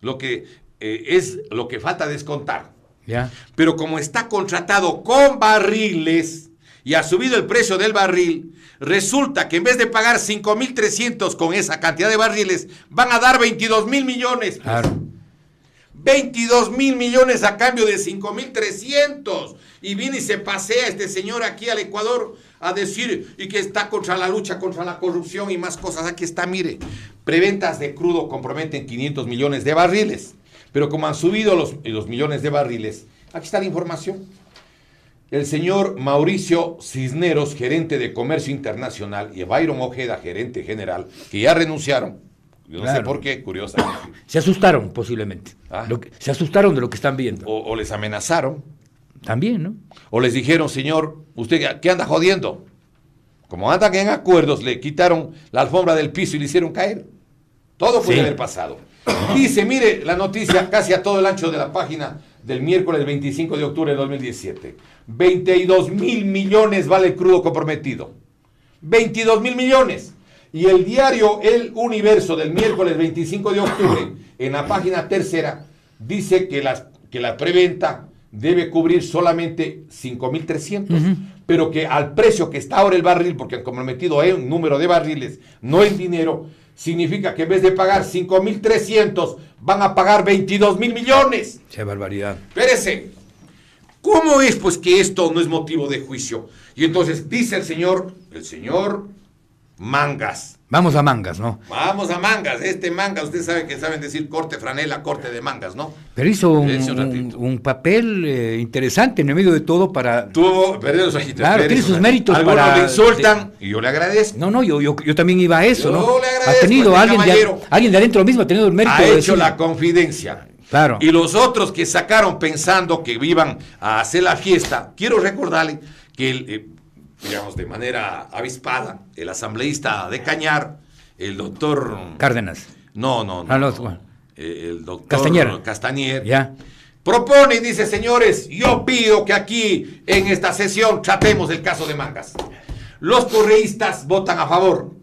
Lo que es lo que falta descontar. Ya. Pero como está contratado con barriles y ha subido el precio del barril, resulta que en vez de pagar 5.300 con esa cantidad de barriles, van a dar 22.000 millones. Pues. Claro. 22.000 millones a cambio de 5.300. Y viene y se pasea este señor aquí al Ecuador a decir y que está contra la lucha contra la corrupción y más cosas. Aquí está, mire, preventas de crudo comprometen 500 millones de barriles. Pero como han subido los millones de barriles, aquí está la información. El señor Mauricio Cisneros, gerente de Comercio Internacional, y Byron Ojeda, gerente general, que ya renunciaron. Yo no sé por qué, curiosamente. Se asustaron posiblemente. Ah. Se asustaron de lo que están viendo. O les amenazaron. También, ¿no? O les dijeron, señor, ¿usted qué anda jodiendo? Como andan en acuerdos, le quitaron la alfombra del piso y le hicieron caer. Todo puede haber pasado. Dice, mire, la noticia casi a todo el ancho de la página del miércoles 25 de octubre de 2017. 22.000 millones vale el crudo comprometido. 22.000 millones. Y el diario El Universo del miércoles 25 de octubre, en la página tercera, dice que la preventa debe cubrir solamente 5.300, pero que al precio que está ahora el barril, porque han comprometido un número de barriles, no en dinero, significa que en vez de pagar 5.300, van a pagar 22.000 millones. Qué barbaridad. Espérese. ¿Cómo es pues que esto no es motivo de juicio? Y entonces dice el señor Mangas. Vamos a Mangas, ¿no? Vamos a Mangas. Este Mangas, usted sabe que saben decir corte franela, corte de mangas, ¿no? Pero hizo ratito. un papel interesante en el medio de todo para... Tuvo, perdón, Claro, tiene sus méritos algunos para... le insultan y yo le agradezco. No, yo también iba a eso, Yo ¿no? le agradezco Ha tenido a este caballero. alguien de adentro mismo ha tenido el mérito Ha de hecho decir- la confidencia. Claro. Y los otros que sacaron pensando que iban a hacer la fiesta, quiero recordarle que, digamos, de manera avispada, el asambleísta de Cañar, el doctor... Cárdenas. No. Bueno. El doctor Castañer. Castañer. Ya. Propone y dice, señores, yo pido que aquí, en esta sesión, tratemos el caso de Mangas. Los correístas votan a favor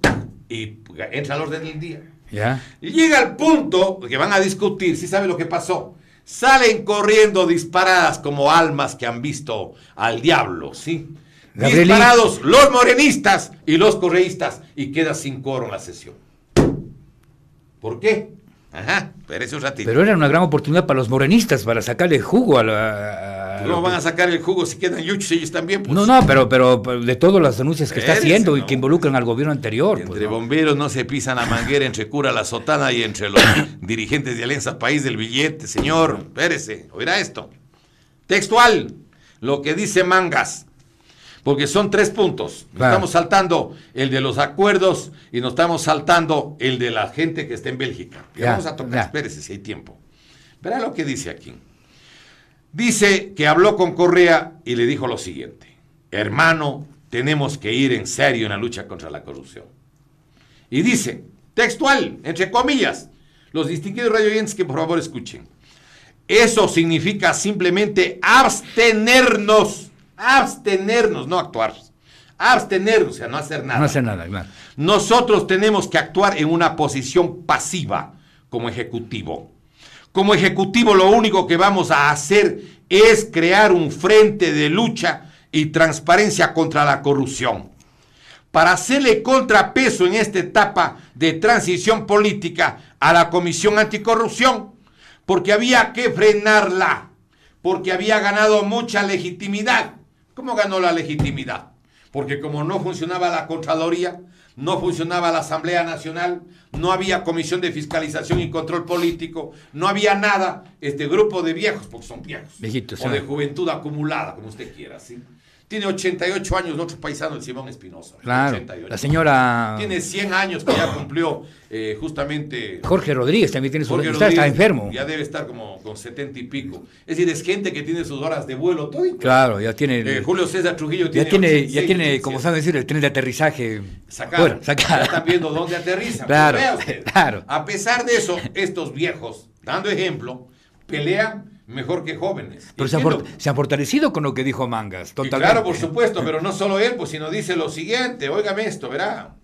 y entra al orden del día. Ya. Llega al punto que van a discutir, si sabe lo que pasó. Salen corriendo disparadas como almas que han visto al diablo, ¿sí? Gabrielín. Disparados los morenistas y los correístas y queda sin quórum la sesión. ¿Por qué? Ajá, espérese un ratito. Pero era una gran oportunidad para los morenistas, para sacarle jugo a ¿Cómo van a sacar el jugo si quedan yuchos ellos también? Pues? No, pero de todas las denuncias que está haciendo y que involucran al gobierno anterior. Entre bomberos no se pisan la manguera, entre cura la sotana y entre los dirigentes de Alianza País del billete. Señor, espérese, oirá esto. Textual, lo que dice Mangas. Porque son 3 puntos. Nos estamos saltando el de los acuerdos y nos estamos saltando el de la gente que está en Bélgica. Vamos a tocar, espérese si hay tiempo. Verá lo que dice aquí. Dice que habló con Correa y le dijo lo siguiente: hermano, tenemos que ir en serio en la lucha contra la corrupción. Y dice, textual, entre comillas, los distinguidos radioyentes que por favor escuchen. Eso significa simplemente abstenernos, no actuar. Abstenernos, o sea, no hacer nada. No hacer nada, claro. Nosotros tenemos que actuar en una posición pasiva como ejecutivo. Como ejecutivo lo único que vamos a hacer es crear un frente de lucha y transparencia contra la corrupción. Para hacerle contrapeso en esta etapa de transición política a la Comisión Anticorrupción, porque había que frenarla, porque había ganado mucha legitimidad. ¿Cómo ganó la legitimidad? Porque como no funcionaba la Contraloría, no funcionaba la Asamblea Nacional, no había Comisión de Fiscalización y Control Político, no había nada, este grupo de viejos, porque son viejos, viejitos, o de juventud acumulada, como usted quiera, ¿sí? Tiene 88 años otro paisano, el Simón Espinosa. Claro, 88. la señora... Tiene 100 años que ya cumplió justamente... Jorge Rodríguez también tiene su... Está enfermo. Ya debe estar como con 70 y pico. Es decir, es gente que tiene sus horas de vuelo todo. Claro, ya tiene... Julio César Trujillo ya tiene, como saben decir, el tren de aterrizaje... Sacado. Ya están viendo dónde aterrizan. Claro, claro. A pesar de eso, estos viejos, dando ejemplo, pelean mejor que jóvenes. Pero se han fortalecido con lo que dijo Mangas, totalmente. Y claro, por supuesto, pero no solo él, pues sino dice lo siguiente, óigame esto, verá.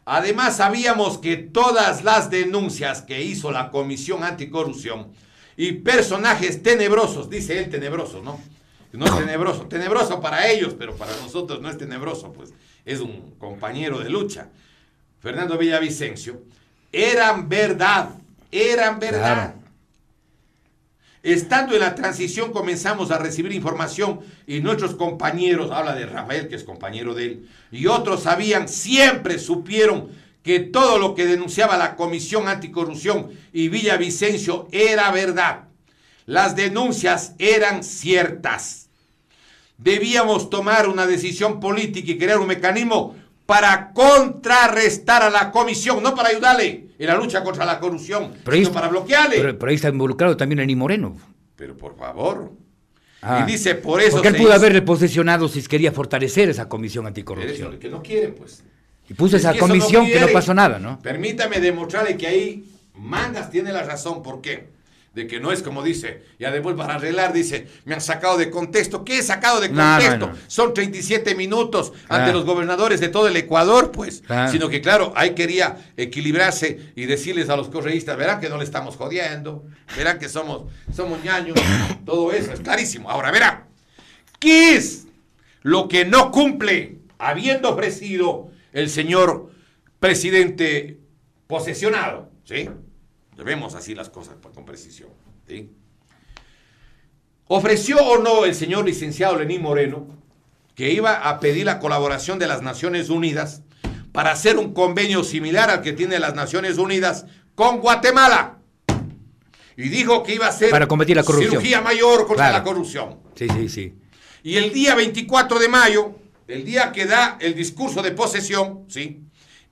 Además sabíamos que todas las denuncias que hizo la Comisión Anticorrupción y personajes tenebrosos, dice él tenebrosos, ¿no? No es tenebroso, tenebroso para ellos, pero para nosotros no es tenebroso, pues es un compañero de lucha. Fernando Villavicencio, eran verdad. Claro. Estando en la transición comenzamos a recibir información y nuestros compañeros, habla de Rafael que es compañero de él, y otros siempre supieron que todo lo que denunciaba la Comisión Anticorrupción y Villavicencio era verdad. Las denuncias eran ciertas. Debíamos tomar una decisión política y crear un mecanismo para contrarrestar a la comisión, no para ayudarle en la lucha contra la corrupción, sino para bloquearle. Pero ahí está involucrado también Lenín Moreno. Pero por favor. Y dice, por eso... Porque él pudo haberle posesionado si quería fortalecer esa comisión anticorrupción. Eso, que no quieren, pues. Y puso esa comisión que no pasó nada, ¿no? Permítame demostrarle que ahí Mangas tiene la razón. ¿Por qué? De que no es como dice, ya después para arreglar dice, me han sacado de contexto. ¿Qué he sacado de contexto? No. Son 37 minutos ante los gobernadores de todo el Ecuador, pues. Sino que claro, ahí quería equilibrarse y decirles a los correístas, verán que no le estamos jodiendo, verán que somos ñaños, todo eso, es clarísimo. Ahora, verán, ¿qué es lo que no cumple habiendo ofrecido el señor presidente posesionado? ¿Sí? Vemos así las cosas con precisión. ¿Sí? ¿Ofreció o no el señor licenciado Lenín Moreno que iba a pedir la colaboración de las Naciones Unidas para hacer un convenio similar al que tiene las Naciones Unidas con Guatemala? Y dijo que iba a hacer para combatir la corrupción. Cirugía mayor contra la corrupción. Sí. Y el día 24 de mayo, el día que da el discurso de posesión, ¿sí?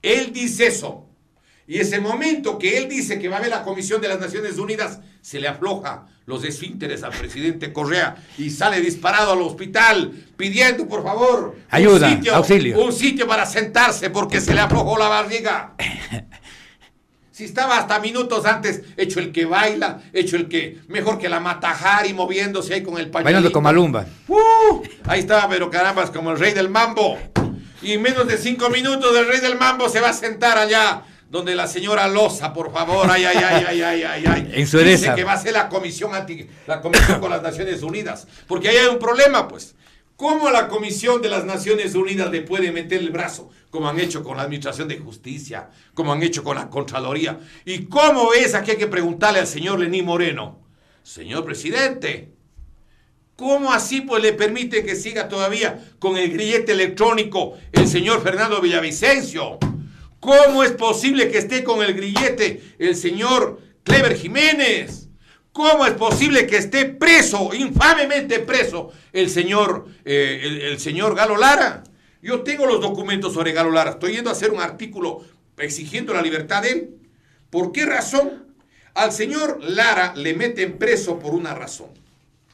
Él dice eso. Y ese momento que él dice que va a haber la Comisión de las Naciones Unidas, se le afloja los esfínteres al presidente Correa y sale disparado al hospital pidiendo, por favor, ayuda, auxilio. Un sitio para sentarse porque se le aflojó la barriga. Si estaba hasta minutos antes hecho el que baila, hecho el que mejor que la Matajari moviéndose ahí con el pañuelito. Bailando con Malumba. Ahí estaba, pero carambas, como el rey del mambo. Y en menos de 5 minutos el rey del mambo se va a sentar allá donde la señora Loza, por favor, ay. En su herencia. Dice que va a ser la comisión con las Naciones Unidas. Porque ahí hay un problema, pues. ¿Cómo la Comisión de las Naciones Unidas le puede meter el brazo? Como han hecho con la Administración de Justicia, como han hecho con la Contraloría. ¿Y cómo es? Aquí hay que preguntarle al señor Lenín Moreno. Señor presidente, ¿Cómo así pues le permite que siga todavía con el grillete electrónico el señor Fernando Villavicencio? ¿Cómo es posible que esté con el grillete el señor Clever Jiménez? ¿Cómo es posible que esté preso, infamemente preso, el señor Galo Lara? Yo tengo los documentos sobre Galo Lara. Estoy yendo a hacer un artículo exigiendo la libertad de él. ¿Por qué razón? Al señor Lara le meten preso por una razón.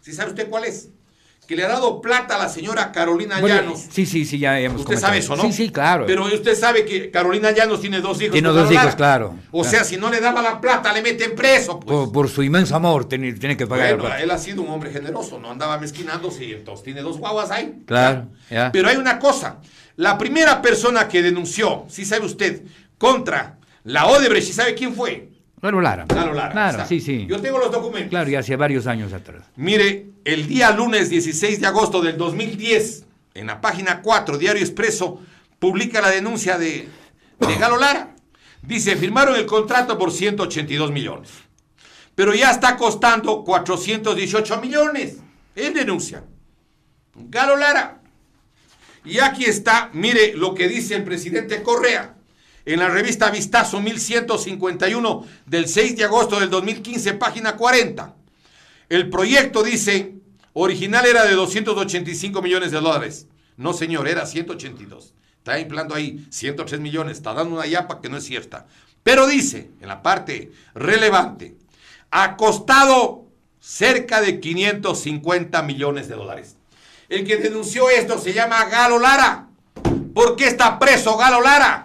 ¿Sí sabe usted cuál es? Que le ha dado plata a la señora Carolina Llanos. Sí, ya hemos Usted sabe eso, ¿no? Sí, claro. Pero usted sabe que Carolina Llanos tiene 2 hijos. Tiene 2 hijos, claro. O sea, si no le daba la plata, le meten preso. Pues. Por su inmenso amor, tiene que pagar. Bueno, él ha sido un hombre generoso, no andaba mezquinándose y entonces tiene 2 guaguas ahí. Claro, ya. Pero hay una cosa. La primera persona que denunció, si sabe usted, contra la Odebrecht, ¿sí sabe quién fue? Galo Lara. Claro, sí. Yo tengo los documentos. Claro, y hace varios años atrás. Mire, el día lunes 16 de agosto del 2010, en la página 4, Diario Expreso, publica la denuncia de Galo Lara. Dice, firmaron el contrato por 182 millones. Pero ya está costando 418 millones. Él denuncia. Galo Lara. Y aquí está, mire lo que dice el presidente Correa. En la revista Vistazo 1151 del 6 de agosto del 2015, página 40. El proyecto, dice, original era de 285 millones de dólares. No, señor, era 182. Está inflando ahí 103 millones. Está dando una yapa que no es cierta. Pero dice, en la parte relevante, ha costado cerca de 550 millones de dólares. El que denunció esto se llama Galo Lara. ¿Por qué está preso Galo Lara?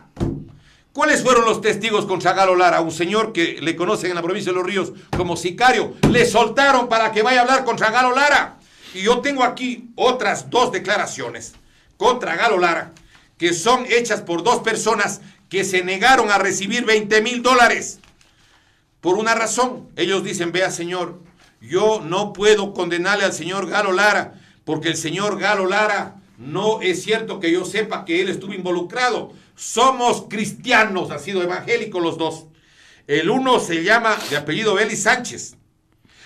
¿Cuáles fueron los testigos contra Galo Lara? Un señor que le conocen en la provincia de Los Ríos como sicario. Le soltaron para que vaya a hablar contra Galo Lara. Y yo tengo aquí otras 2 declaraciones contra Galo Lara, que son hechas por 2 personas que se negaron a recibir $20,000. Por una razón. Ellos dicen, vea señor, yo no puedo condenarle al señor Galo Lara, porque el señor Galo Lara no es cierto que yo sepa que él estuvo involucrado. Somos cristianos, ha sido evangélicos los 2. El uno se llama de apellido Eli Sánchez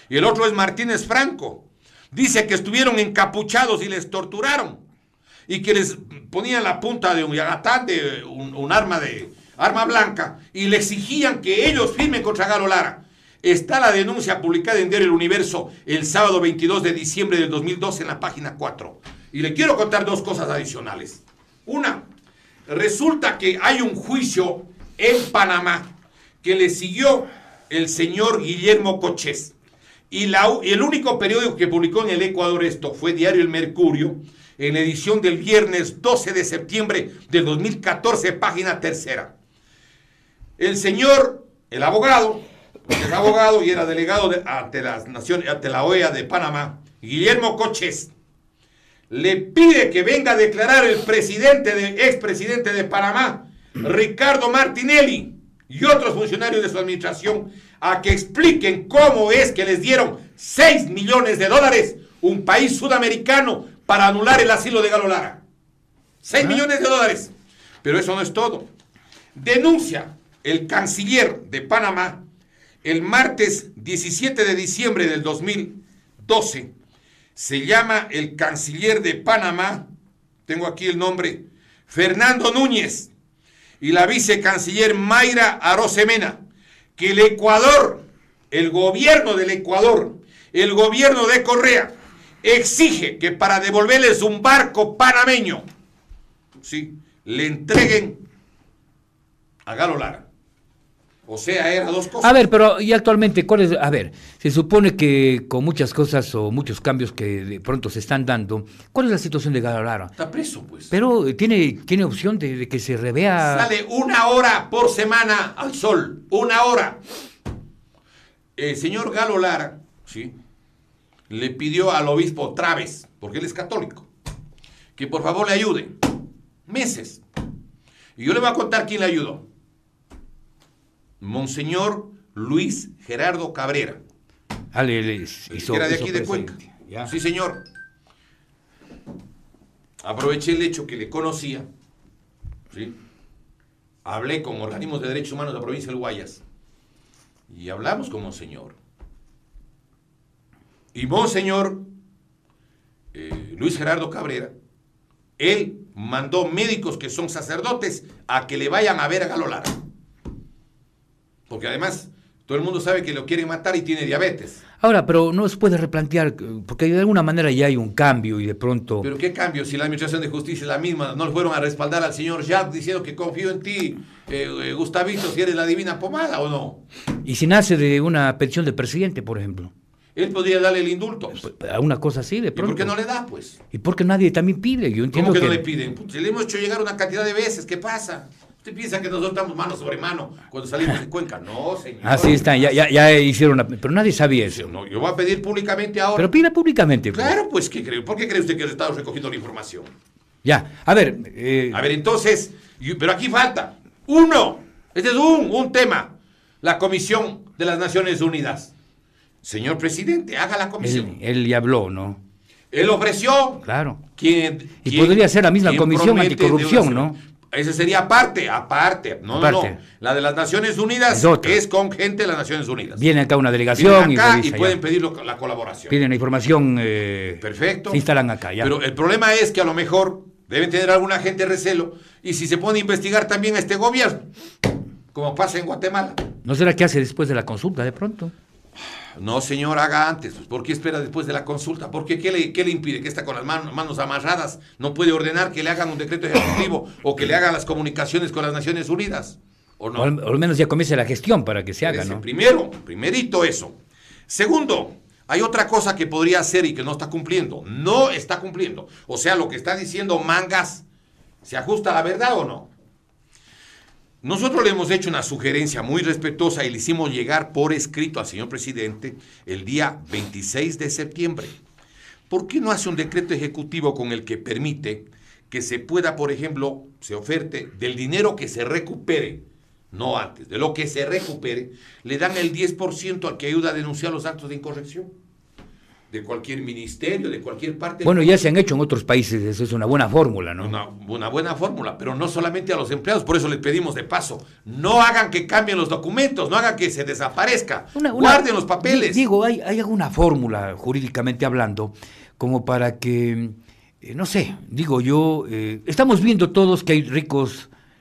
y el otro es Martínez Franco. Dice que estuvieron encapuchados y les torturaron y que les ponían la punta de un yagatán, de un arma blanca, y le exigían que ellos firmen contra Galo Lara. Está la denuncia publicada en Diario El Universo el sábado 22 de diciembre del 2012 en la página 4. Y le quiero contar 2 cosas adicionales. Una, resulta que hay un juicio en Panamá que le siguió el señor Guillermo Cochés. Y el único periódico que publicó en el Ecuador esto fue Diario El Mercurio, en la edición del viernes 12 de septiembre del 2014, página 3. El señor, el abogado, es abogado y era delegado ante la OEA de Panamá, Guillermo Cochés, le pide que venga a declarar el expresidente de Panamá, Ricardo Martinelli, y otros funcionarios de su administración, a que expliquen cómo es que les dieron $6 millones, un país sudamericano, para anular el asilo de Galo Lara. $6 millones. Pero eso no es todo. Denuncia el canciller de Panamá el martes 17 de diciembre del 2012. Se llama el canciller de Panamá, tengo aquí el nombre, Fernando Núñez, y la vicecanciller Mayra Arosemena, que el Ecuador, el gobierno del Ecuador, el gobierno de Correa, exige que para devolverles un barco panameño, ¿sí?, le entreguen a Galo Lara. O sea, era 2 cosas. A ver, pero y actualmente, ¿cuál es? A ver, se supone que con muchas cosas o muchos cambios que de pronto se están dando, ¿cuál es la situación de Galo Lara? Está preso, pues. Pero tiene opción de que se revea. Sale 1 hora por semana al sol. 1 hora. El señor Galo Lara, ¿sí?, le pidió al obispo Traves, porque él es católico, que por favor le ayude. Meses. Y yo le voy a contar quién le ayudó. Monseñor Luis Gerardo Cabrera. Que era de aquí de Cuenca. Ya. Sí, señor. Aproveché el hecho que le conocía, ¿sí? Hablé con organismos de derechos humanos de la provincia del Guayas y hablamos con Monseñor. Y Monseñor Luis Gerardo Cabrera, él mandó médicos que son sacerdotes a que le vayan a ver a Galo Lara. Porque además todo el mundo sabe que lo quieren matar y tiene diabetes. Ahora, pero no se puede replantear, porque de alguna manera ya hay un cambio y de pronto... ¿Pero qué cambio? Si la Administración de Justicia es la misma, no le fueron a respaldar al señor Jacques diciendo que confío en ti, Gustavito, si eres la divina pomada o no. Y si nace de una petición del presidente, por ejemplo. Él podría darle el indulto. A una cosa así, de pronto. ¿Y por qué no le da, pues? ¿Y por qué nadie también pide? Yo entiendo ¿Cómo que no le piden? Si le hemos hecho llegar una cantidad de veces, ¿qué pasa? ¿Usted piensa que nosotros estamos mano sobre mano cuando salimos de Cuenca? No, señor. Así está, ya hicieron, pero nadie sabía eso. No, yo voy a pedir públicamente ahora. Pero pida públicamente. Claro, pues, ¿qué cree? ¿Por qué cree usted que he estado recogiendo la información? Ya, a ver. A ver, entonces, pero aquí falta uno. Este es un tema. La Comisión de las Naciones Unidas. Señor presidente, haga la comisión. Él ya habló, ¿no? Él ofreció. Claro. ¿Quién podría ser la misma comisión anticorrupción, ¿no? Ese sería aparte. No. La de las Naciones Unidas es con gente de las Naciones Unidas. Viene acá una delegación y revisa, pueden pedir la colaboración. Piden la información. Perfecto. Se instalan acá, ya. Pero el problema es que a lo mejor deben tener alguna gente recelo y si se pone a investigar también a este gobierno, como pasa en Guatemala. ¿No será que hace después de la consulta de pronto? No, señor, haga antes. ¿Por qué espera después de la consulta? ¿Por qué? ¿Qué le impide? ¿Que está con las manos amarradas? ¿No puede ordenar que le hagan un decreto ejecutivo o que le hagan las comunicaciones con las Naciones Unidas? ¿O no? O al menos ya comience la gestión para que se haga, ¿no? Primerito eso. Segundo, hay otra cosa que podría hacer y que no está cumpliendo. No está cumpliendo. O sea, lo que está diciendo Mangas, ¿se ajusta a la verdad o no? Nosotros le hemos hecho una sugerencia muy respetuosa y le hicimos llegar por escrito al señor presidente el día 26 de septiembre. ¿Por qué no hace un decreto ejecutivo con el que permite que se pueda, por ejemplo, se oferte del dinero que se recupere, no antes, de lo que se recupere, le dan el 10% al que ayuda a denunciar los actos de incorrección? De cualquier ministerio, de cualquier parte. Bueno, ya se han hecho en otros países, eso es una buena fórmula, ¿no? Una buena fórmula, pero no solamente a los empleados, por eso les pedimos de paso, no hagan que cambien los documentos, no hagan que se desaparezca, guarden los papeles. Digo, ¿hay alguna fórmula, jurídicamente hablando, como para que, no sé, digo yo, estamos viendo todos que hay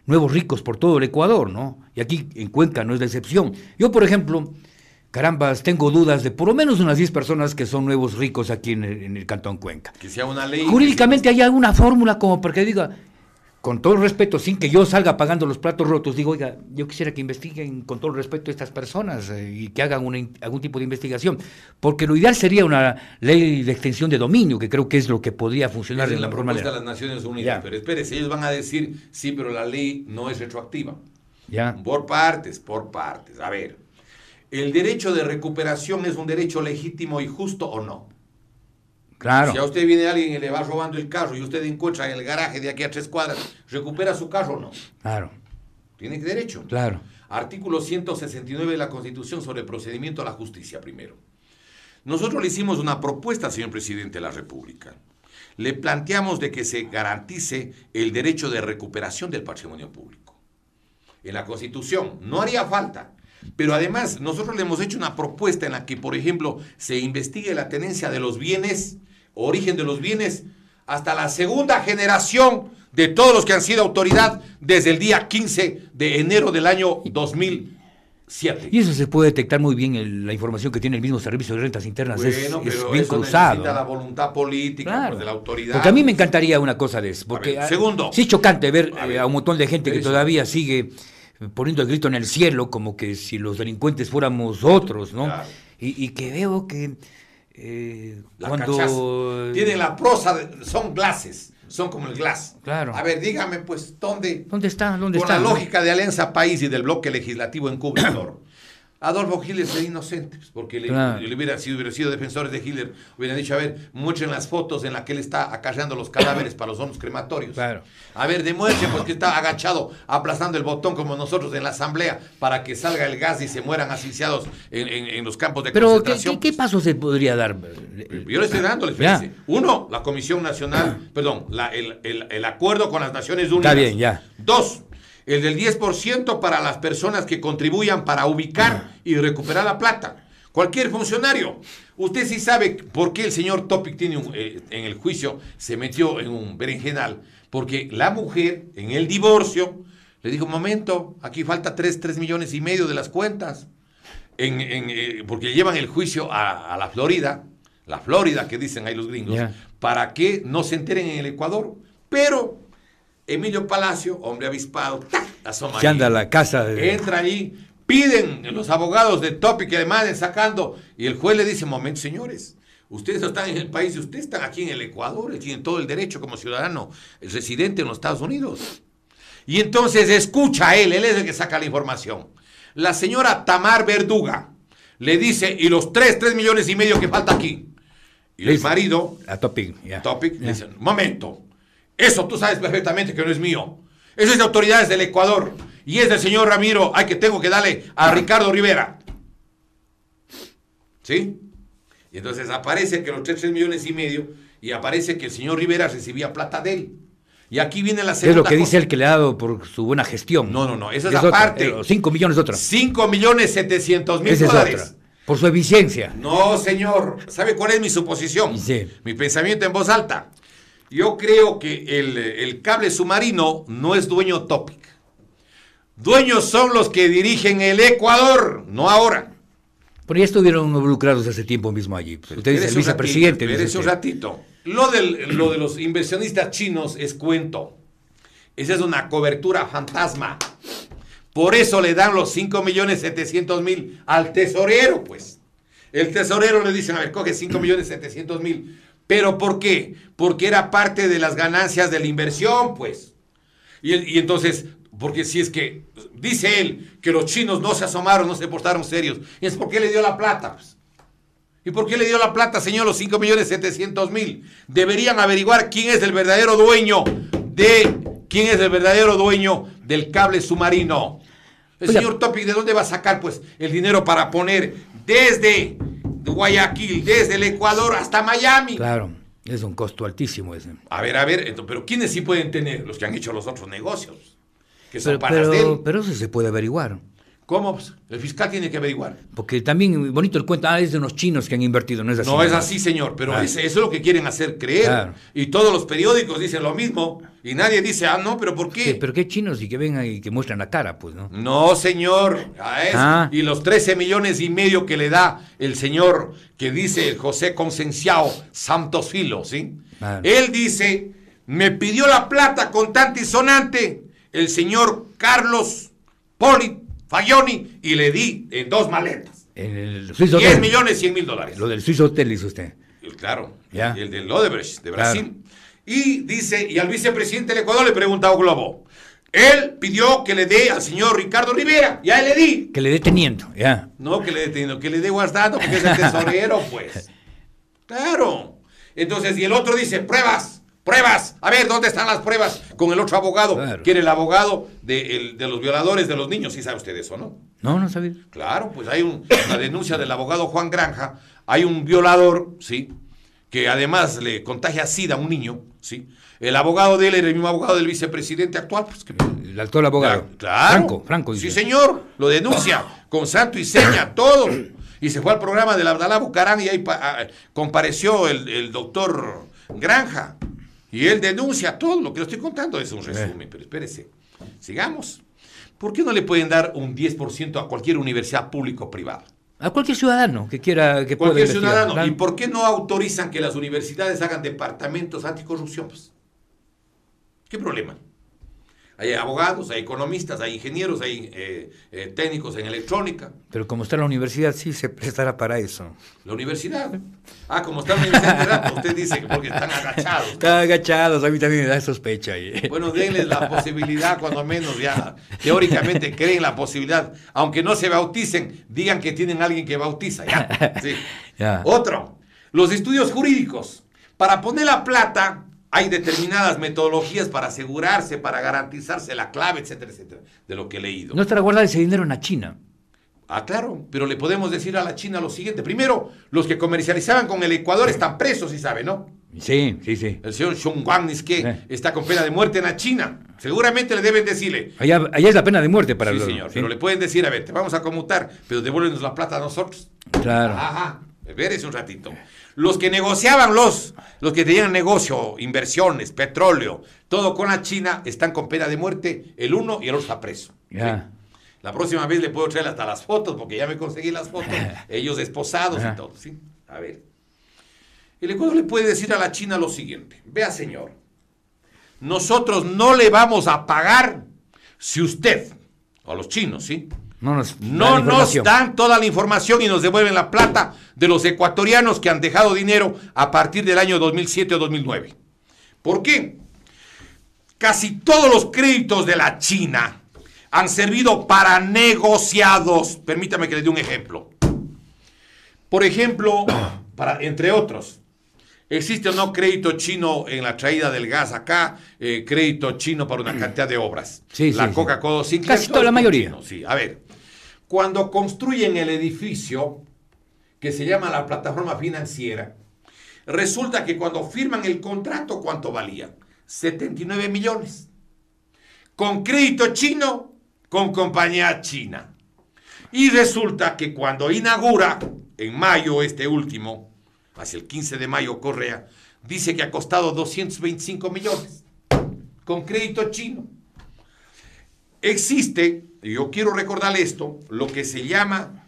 nuevos ricos por todo el Ecuador, ¿no? Y aquí en Cuenca no es la excepción. Yo, por ejemplo... Carambas, tengo dudas de por lo menos unas 10 personas que son nuevos ricos aquí en el Cantón Cuenca. Que sea una ley. Jurídicamente hay alguna fórmula como para que diga, con todo el respeto, sin que yo salga pagando los platos rotos, digo, oiga, yo quisiera que investiguen con todo el respeto a estas personas y que hagan algún tipo de investigación. Porque lo ideal sería una ley de extensión de dominio, que creo que es lo que podría funcionar de la mejor manera. De las Naciones Unidas. Ya. Pero espérese, ellos van a decir, sí, pero la ley no es retroactiva. Ya. Por partes. A ver. ¿El derecho de recuperación es un derecho legítimo y justo o no? Claro. Si a usted viene alguien y le va robando el carro y usted encuentra en el garaje de aquí a 3 cuadras, ¿recupera su carro o no? Claro. Tiene derecho. Claro. Artículo 169 de la Constitución sobre el procedimiento a la justicia, primero. Nosotros le hicimos una propuesta, señor presidente de la República. Le planteamos de que se garantice el derecho de recuperación del patrimonio público. En la Constitución no haría falta. Pero además, nosotros le hemos hecho una propuesta en la que, por ejemplo, se investigue la tenencia de los bienes, origen de los bienes, hasta la segunda generación de todos los que han sido autoridad desde el día 15 de enero del año 2007. Y eso se puede detectar muy bien en la información que tiene el mismo Servicio de Rentas Internas. Bueno, es pero bien eso cruzado. necesita la voluntad política, claro, pues, de la autoridad. Porque a mí me encantaría una cosa de eso. Porque segundo. Sí es chocante ver a un montón de gente que todavía sigue poniendo el grito en el cielo, como que si los delincuentes fuéramos otros, ¿no? Claro. Y que veo que cuando... Tienen la prosa, son glases, son como el glass. Claro. A ver, dígame, pues, ¿dónde está? Con la lógica de Alianza País y del bloque legislativo encubridor. Adolfo Hitler sería inocente, porque hubiera sido defensores de Hitler, hubieran dicho, a ver, muestren las fotos en las que él está acarreando los cadáveres para los hornos crematorios. Claro. A ver, demuestren pues que está agachado, aplastando el botón como nosotros en la asamblea, para que salga el gas y se mueran asfixiados en los campos de concentración. Pero, ¿qué paso se podría dar? Yo le estoy dando, les dice. Uno, la Comisión Nacional, perdón, el acuerdo con las Naciones Unidas. Está bien, ya. 2, el del 10% para las personas que contribuyan para ubicar y recuperar la plata. Cualquier funcionario. Usted sí sabe por qué el señor Topic tiene en el juicio se metió en un berenjenal. Porque la mujer, en el divorcio, le dijo, momento, aquí falta 3 millones y medio de las cuentas. Porque llevan el juicio a la Florida, que dicen ahí los gringos, para que no se enteren en el Ecuador. Pero Emilio Palacio, hombre avispado, asoma que anda a la casa. Entra allí, piden los abogados de Topic que demanden sacando, y el juez le dice, momento, señores, ustedes no están en el país, ustedes están aquí en el Ecuador, tienen todo el derecho como ciudadano residente en los Estados Unidos. Y entonces escucha a él es el que saca la información. La señora Tamar Verduga le dice, y los 3 millones y medio que falta aquí. Y el marido, a Topic, le dice, momento, eso tú sabes perfectamente que no es mío. Eso es de autoridades del Ecuador. Y es del señor Ramiro, tengo que darle a Ricardo Rivera. ¿Sí? Y entonces aparece que los 3 millones y medio, y aparece que el señor Rivera recibía plata de él. Y aquí viene la segunda. Es lo que dice el que le ha dado por su buena gestión. No, esa es aparte. 5 millones de otra. 5.700.000 dólares. Otra. Por su eficiencia. No, señor. ¿Sabe cuál es mi suposición? Sí. Mi pensamiento en voz alta. Yo creo que el cable submarino no es dueño Topic. Dueños son los que dirigen el Ecuador, no ahora. Pero ya estuvieron involucrados hace tiempo mismo allí. Usted dice el vicepresidente. Espérese un ratito. Lo de los inversionistas chinos es cuento. Esa es una cobertura fantasma. Por eso le dan los 5.700.000 al tesorero, pues. El tesorero le dicen, a ver, coge 5.700.000. ¿Pero por qué? Porque era parte de las ganancias de la inversión, pues. Y entonces, porque si es que, dice él, que los chinos no se asomaron, no se portaron serios. ¿Y es por qué le dio la plata? Pues. ¿Y por qué le dio la plata, señor, los 5.700.000? Deberían averiguar quién es el verdadero dueño del cable submarino. El señor Topic, ¿de dónde va a sacar, pues, el dinero para poner desde Guayaquil, desde el Ecuador hasta Miami? Claro, es un costo altísimo ese. A ver, pero ¿quiénes sí pueden tener? Los que han hecho los otros negocios, que son panas de él. Pero eso se puede averiguar. ¿Cómo? Pues el fiscal tiene que averiguar. Porque también, bonito el cuento, es de unos chinos que han invertido, no es así. No es así, señor, pero eso es lo que quieren hacer creer. Claro. Y todos los periódicos dicen lo mismo, y nadie dice, no, pero ¿por qué? Sí, pero qué chinos y que vengan y que muestran la cara, pues, ¿no? No, señor. Y los 13 millones y medio que le da el señor, que dice el José Concenciao Santos Filo, ¿sí? Claro. Él dice, me pidió la plata contante y sonante el señor Carlos Fagioni, y le di en 2 maletas. En el Swiss 10 millones 100 mil dólares. Lo del Swiss Hotel hizo usted. Claro, el del Odebrecht, de Brasil. Claro. Y dice, y al vicepresidente del Ecuador le pregunta a Globo. Él pidió que le dé al señor Ricardo Rivera, y a él le di. Que le dé teniendo, ya. No, que le dé teniendo, que le dé guardando, porque es el tesorero, pues. Claro. Entonces, y el otro dice, pruebas. A ver, ¿dónde están las pruebas? Con el otro abogado, claro. Que era el abogado de los violadores de los niños. ¿Sí sabe usted eso, no? No sabía. Claro, pues hay una denuncia del abogado Juan Granja. Hay un violador, ¿sí? Que además le contagia SIDA a un niño, ¿sí? El abogado de él era el mismo abogado del vicepresidente actual. Pues, el actual abogado. Claro. Franco. Dice. Sí, señor. Lo denuncia con santo y seña, todo. Y se fue al programa del Abdalá Bucarán y ahí compareció el doctor Granja. Y él denuncia todo lo que le estoy contando. Es un resumen, pero espérese. Sigamos. ¿Por qué no le pueden dar un 10% a cualquier universidad pública o privada? A cualquier ciudadano que quiera que cualquier ciudadano. ¿Claro? ¿Y por qué no autorizan que las universidades hagan departamentos anticorrupción? Pues, ¿qué problema? Hay abogados, hay economistas, hay ingenieros, hay técnicos en electrónica. Pero como está la universidad, sí se prestará para eso. ¿La universidad? Como está la universidad, usted dice que porque están agachados. Están agachados, a mí también me da sospecha. Bueno, denles la posibilidad, cuando menos ya, teóricamente creen la posibilidad. Aunque no se bauticen, digan que tienen a alguien que bautiza. Ya. Sí. Ya. Otro, los estudios jurídicos. Para poner la plata, hay determinadas metodologías para asegurarse, para garantizarse la clave, etcétera, etcétera, de lo que he leído. No estará guardado ese dinero en la China. Claro, pero le podemos decir a la China lo siguiente. Primero, los que comercializaban con el Ecuador están presos, ¿sí sabe, no? Sí. El señor Xiong Wang está con pena de muerte en la China. Seguramente le deben decirle. Allá es la pena de muerte para los... Sí, señor, pero le pueden decir, a ver, te vamos a conmutar, pero devuélvenos la plata a nosotros. Claro. Ajá. Espérese un ratito. Los que negociaban, los que tenían negocio, inversiones, petróleo, todo con la China, están con pena de muerte. El uno y el otro está preso. Ya. ¿Sí? La próxima vez le puedo traer hasta las fotos, porque ya me conseguí las fotos. Ellos esposados y todo, ¿sí? A ver. El Ecuador le puede decir a la China lo siguiente. Vea, señor, nosotros no le vamos a pagar si usted, o a los chinos, ¿sí? No nos dan toda la información y nos devuelven la plata de los ecuatorianos que han dejado dinero a partir del año 2007 o 2009. ¿Por qué? Casi todos los créditos de la China han servido para negociados. Permítame que le dé un ejemplo. Por ejemplo, entre otros, existe o no crédito chino en la traída del gas acá, crédito chino para una cantidad de obras. Sí, la sí, Coca-Cola, sí. Casi toda la mayoría. Chino, sí. A ver, cuando construyen el edificio que se llama la plataforma financiera, resulta que cuando firman el contrato, ¿cuánto valía? 79 millones. Con crédito chino, con compañía china. Y resulta que cuando inaugura, en mayo este último, hacia el 15 de mayo, Correa, dice que ha costado 225 millones, con crédito chino. Existe, y yo quiero recordarle esto, lo que se llama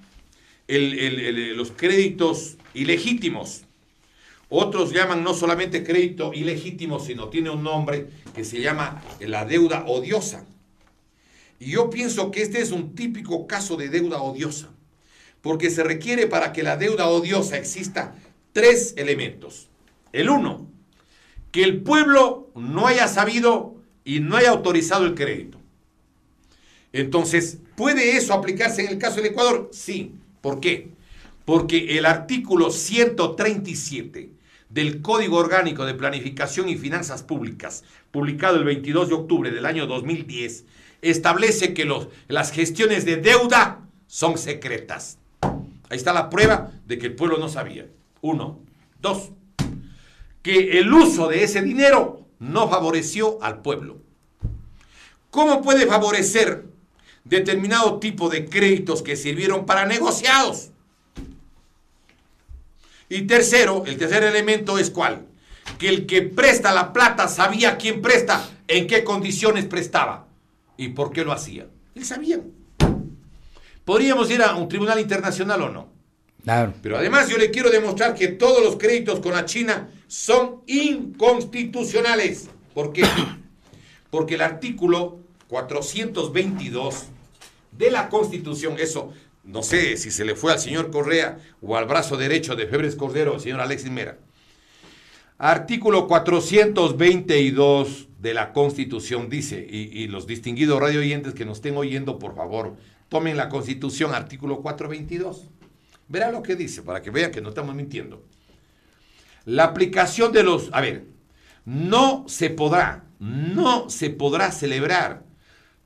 los créditos ilegítimos. Otros llaman no solamente crédito ilegítimo, sino tiene un nombre que se llama la deuda odiosa. Y yo pienso que este es un típico caso de deuda odiosa, porque se requiere para que la deuda odiosa exista 3 elementos. El 1, que el pueblo no haya sabido y no haya autorizado el crédito. Entonces, ¿puede eso aplicarse en el caso del Ecuador? Sí. ¿Por qué? Porque el artículo 137 del Código Orgánico de Planificación y Finanzas Públicas, publicado el 22 de octubre del año 2010, establece que las gestiones de deuda son secretas. Ahí está la prueba de que el pueblo no sabía. 1. 2. Que el uso de ese dinero no favoreció al pueblo. ¿Cómo puede favorecer determinado tipo de créditos que sirvieron para negociados? Y tercero, el tercer elemento es ¿cuál? Que el que presta la plata sabía a quién presta, en qué condiciones prestaba y por qué lo hacía. Él sabía. ¿Podríamos ir a un tribunal internacional o no? Claro. Pero además yo le quiero demostrar que todos los créditos con la China son inconstitucionales. ¿Por qué? Porque el artículo 422 de la Constitución, eso no sé si se le fue al señor Correa o al brazo derecho de Febres Cordero, el señor Alexis Mera. Artículo 422 de la Constitución dice, y los distinguidos radio oyentes que nos estén oyendo, por favor, tomen la Constitución, artículo 422. Verá lo que dice, para que vean que no estamos mintiendo. La aplicación de los... A ver, no se podrá celebrar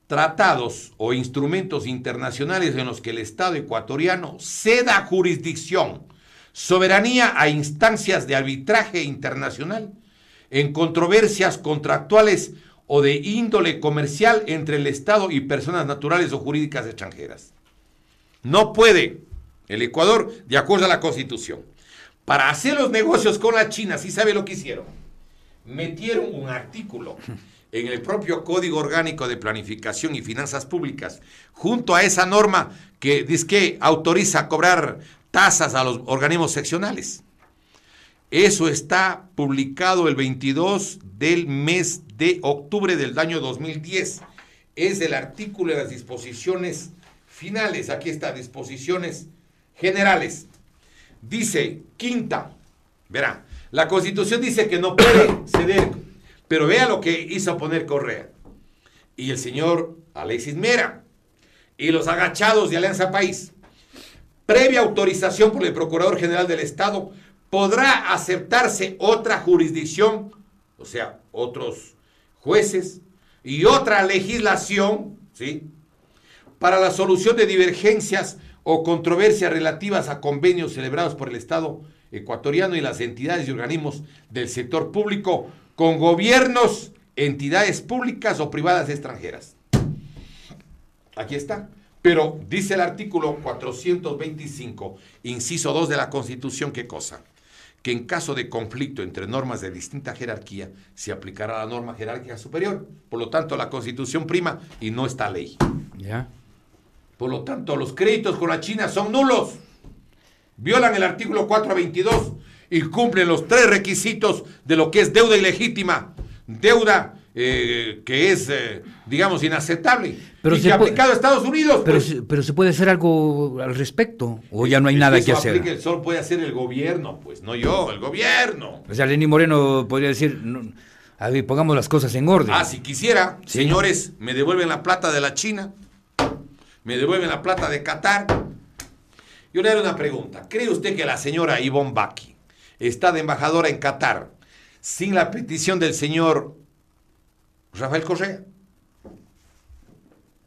tratados o instrumentos internacionales en los que el Estado ecuatoriano ceda jurisdicción, soberanía a instancias de arbitraje internacional en controversias contractuales o de índole comercial entre el Estado y personas naturales o jurídicas extranjeras. No puede el Ecuador, de acuerdo a la Constitución. Para hacer los negocios con la China, ¿sí sabe lo que hicieron? Metieron un artículo en el propio Código Orgánico de Planificación y Finanzas Públicas, junto a esa norma que dice que autoriza cobrar tasas a los organismos seccionales. Eso está publicado el 22 del mes de octubre del año 2010. Es el artículo de las disposiciones finales. Aquí está, disposiciones generales. Dice, quinta, verá, la Constitución dice que no puede ceder, pero vea lo que hizo poner Correa y el señor Alexis Mera y los agachados de Alianza País. Previa autorización por el Procurador General del Estado, podrá aceptarse otra jurisdicción, o sea, otros jueces y otra legislación, ¿sí?, para la solución de divergencias o controversias relativas a convenios celebrados por el Estado ecuatoriano y las entidades y organismos del sector público con gobiernos, entidades públicas o privadas extranjeras. Aquí está. Pero dice el artículo 425, inciso 2 de la Constitución, ¿qué cosa? Que en caso de conflicto entre normas de distinta jerarquía, se aplicará la norma jerárquica superior. Por lo tanto, la Constitución prima y no está ley. Ya. Por lo tanto, los créditos con la China son nulos. Violan el artículo 422 y cumplen los 3 requisitos de lo que es deuda ilegítima. Deuda que es, digamos, inaceptable. Pero y que aplicado a Estados Unidos. Pero se puede hacer algo al respecto, o ya no hay nada que hacer. Solo puede hacer el gobierno, pues, no yo, el gobierno. O sea, Lenín Moreno podría decir, no, a ver, pongamos las cosas en orden. Ah, si quisiera, sí. Señores, me devuelven la plata de la China, me devuelven la plata de Qatar. Yo le haré una pregunta. ¿Cree usted que la señora Ivonne Baki está de embajadora en Qatar sin la petición del señor Rafael Correa?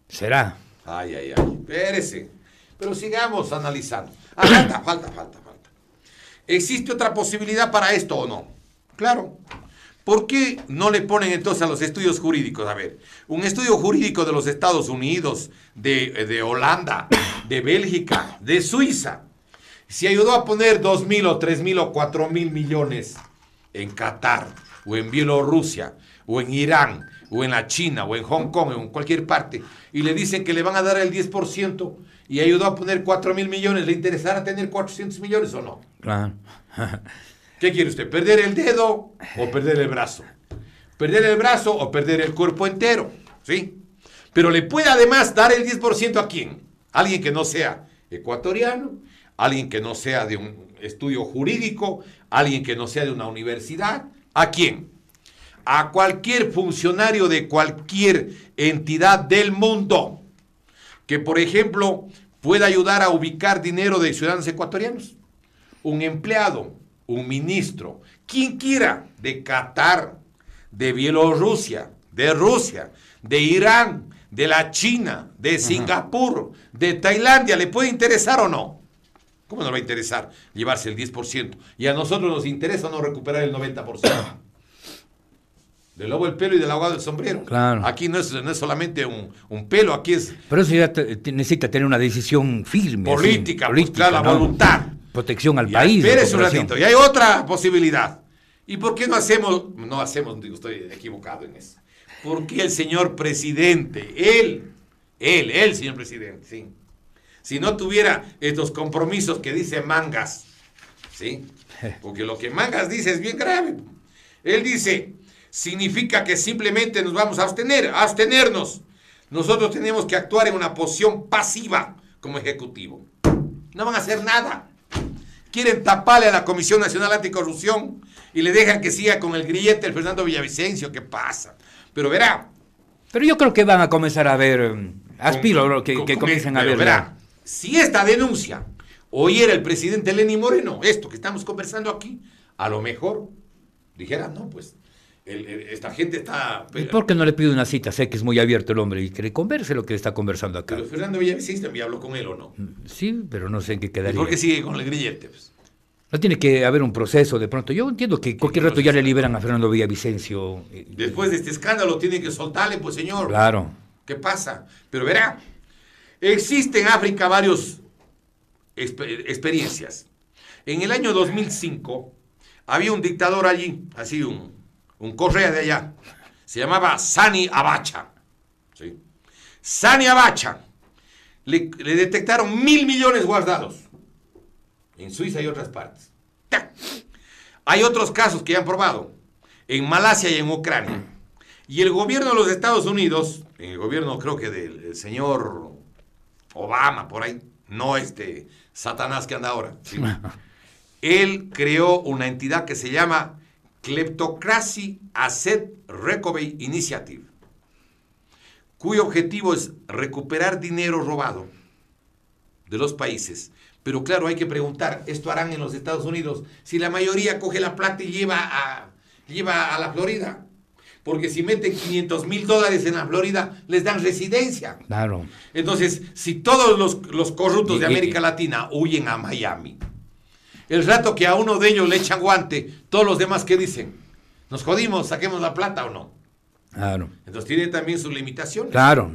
¿Será? Ay, espérese. Pero sigamos analizando. Falta. ¿Existe otra posibilidad para esto o no? Claro. ¿Por qué no le ponen entonces a los estudios jurídicos? A ver, un estudio jurídico de los Estados Unidos, de Holanda, de Bélgica, de Suiza, si ayudó a poner 2.000 o 3.000 o 4.000 millones en Qatar, o en Bielorrusia, o en Irán, o en la China, o en Hong Kong, o en cualquier parte, y le dicen que le van a dar el 10%, y ayudó a poner 4.000 millones, ¿le interesará tener 400 millones o no? Claro. ¿Qué quiere usted? ¿Perder el dedo o perder el brazo? ¿Perder el brazo o perder el cuerpo entero? ¿Sí? Pero le puede además dar el 10% a quién? Alguien que no sea ecuatoriano, alguien que no sea de un estudio jurídico, alguien que no sea de una universidad. ¿A quién? A cualquier funcionario de cualquier entidad del mundo que, por ejemplo, pueda ayudar a ubicar dinero de ciudadanos ecuatorianos. Un empleado, un ministro, quien quiera, de Qatar, de Bielorrusia, de Rusia, de Irán, de la China, de Singapur, de Tailandia, ¿le puede interesar o no? ¿Cómo nos va a interesar llevarse el 10%? Y a nosotros nos interesa no recuperar el 90%. Del lobo el pelo y del ahogado el sombrero. Claro. Aquí no es solamente un pelo, aquí es... Pero eso ya necesita tener una decisión firme. Política, así, pues, claro, la voluntad. Protección al país. Espérese un ratito, y hay otra posibilidad. ¿Y por qué no hacemos, digo, estoy equivocado en eso? Porque el señor presidente, él, señor presidente, sí, si no tuviera estos compromisos que dice Mangas, ¿sí? Porque lo que Mangas dice es bien grave. Él dice, significa que simplemente nos vamos a abstenernos. Nosotros tenemos que actuar en una posición pasiva como ejecutivo. No van a hacer nada. Quieren taparle a la Comisión Nacional Anticorrupción y le dejan que siga con el grillete el Fernando Villavicencio. ¿Qué pasa? Pero verá. Pero yo creo que van a comenzar a ver, aspiro que comiencen a ver. Verá, si esta denuncia oyera el presidente Lenín Moreno, esto que estamos conversando aquí, a lo mejor dijera, no, pues, esta gente está... ¿Y por qué no le pide una cita? Sé que es muy abierto el hombre y que le converse lo que está conversando acá. Pero Fernando Villavicencio me habló con él o no. Sí, pero no sé en qué quedaría. ¿Y por qué sigue con el grillete? Pues? No tiene que haber un proceso de pronto. Yo entiendo que cualquier rato ya le liberan a Fernando Villavicencio. Después de este escándalo tienen que soltarle, pues señor. Claro. ¿Qué pasa? Pero verá, existe en África varias experiencias. En el año 2005 había un dictador allí, así un Correa de allá, se llamaba Sani Abacha. ¿Sí? Sani Abacha, le detectaron 1.000 millones guardados en Suiza y otras partes. Hay otros casos que ya han probado en Malasia y en Ucrania. Y el gobierno de los Estados Unidos, en el gobierno creo que del señor Obama, por ahí, no este Satanás que anda ahora, ¿sí? Él creó una entidad que se llama Kleptocracy Asset Recovery Initiative, cuyo objetivo es recuperar dinero robado de los países. Pero claro, hay que preguntar, ¿esto harán en los Estados Unidos? Si la mayoría coge la plata y lleva a la Florida. Porque si meten $500,000 en la Florida, les dan residencia. Claro. Entonces, si todos los corruptos de América Latina huyen a Miami, el rato que a uno de ellos le echan guante, todos los demás, ¿qué dicen? ¿Nos jodimos, saquemos la plata o no? Claro. Entonces tiene también sus limitaciones. Claro.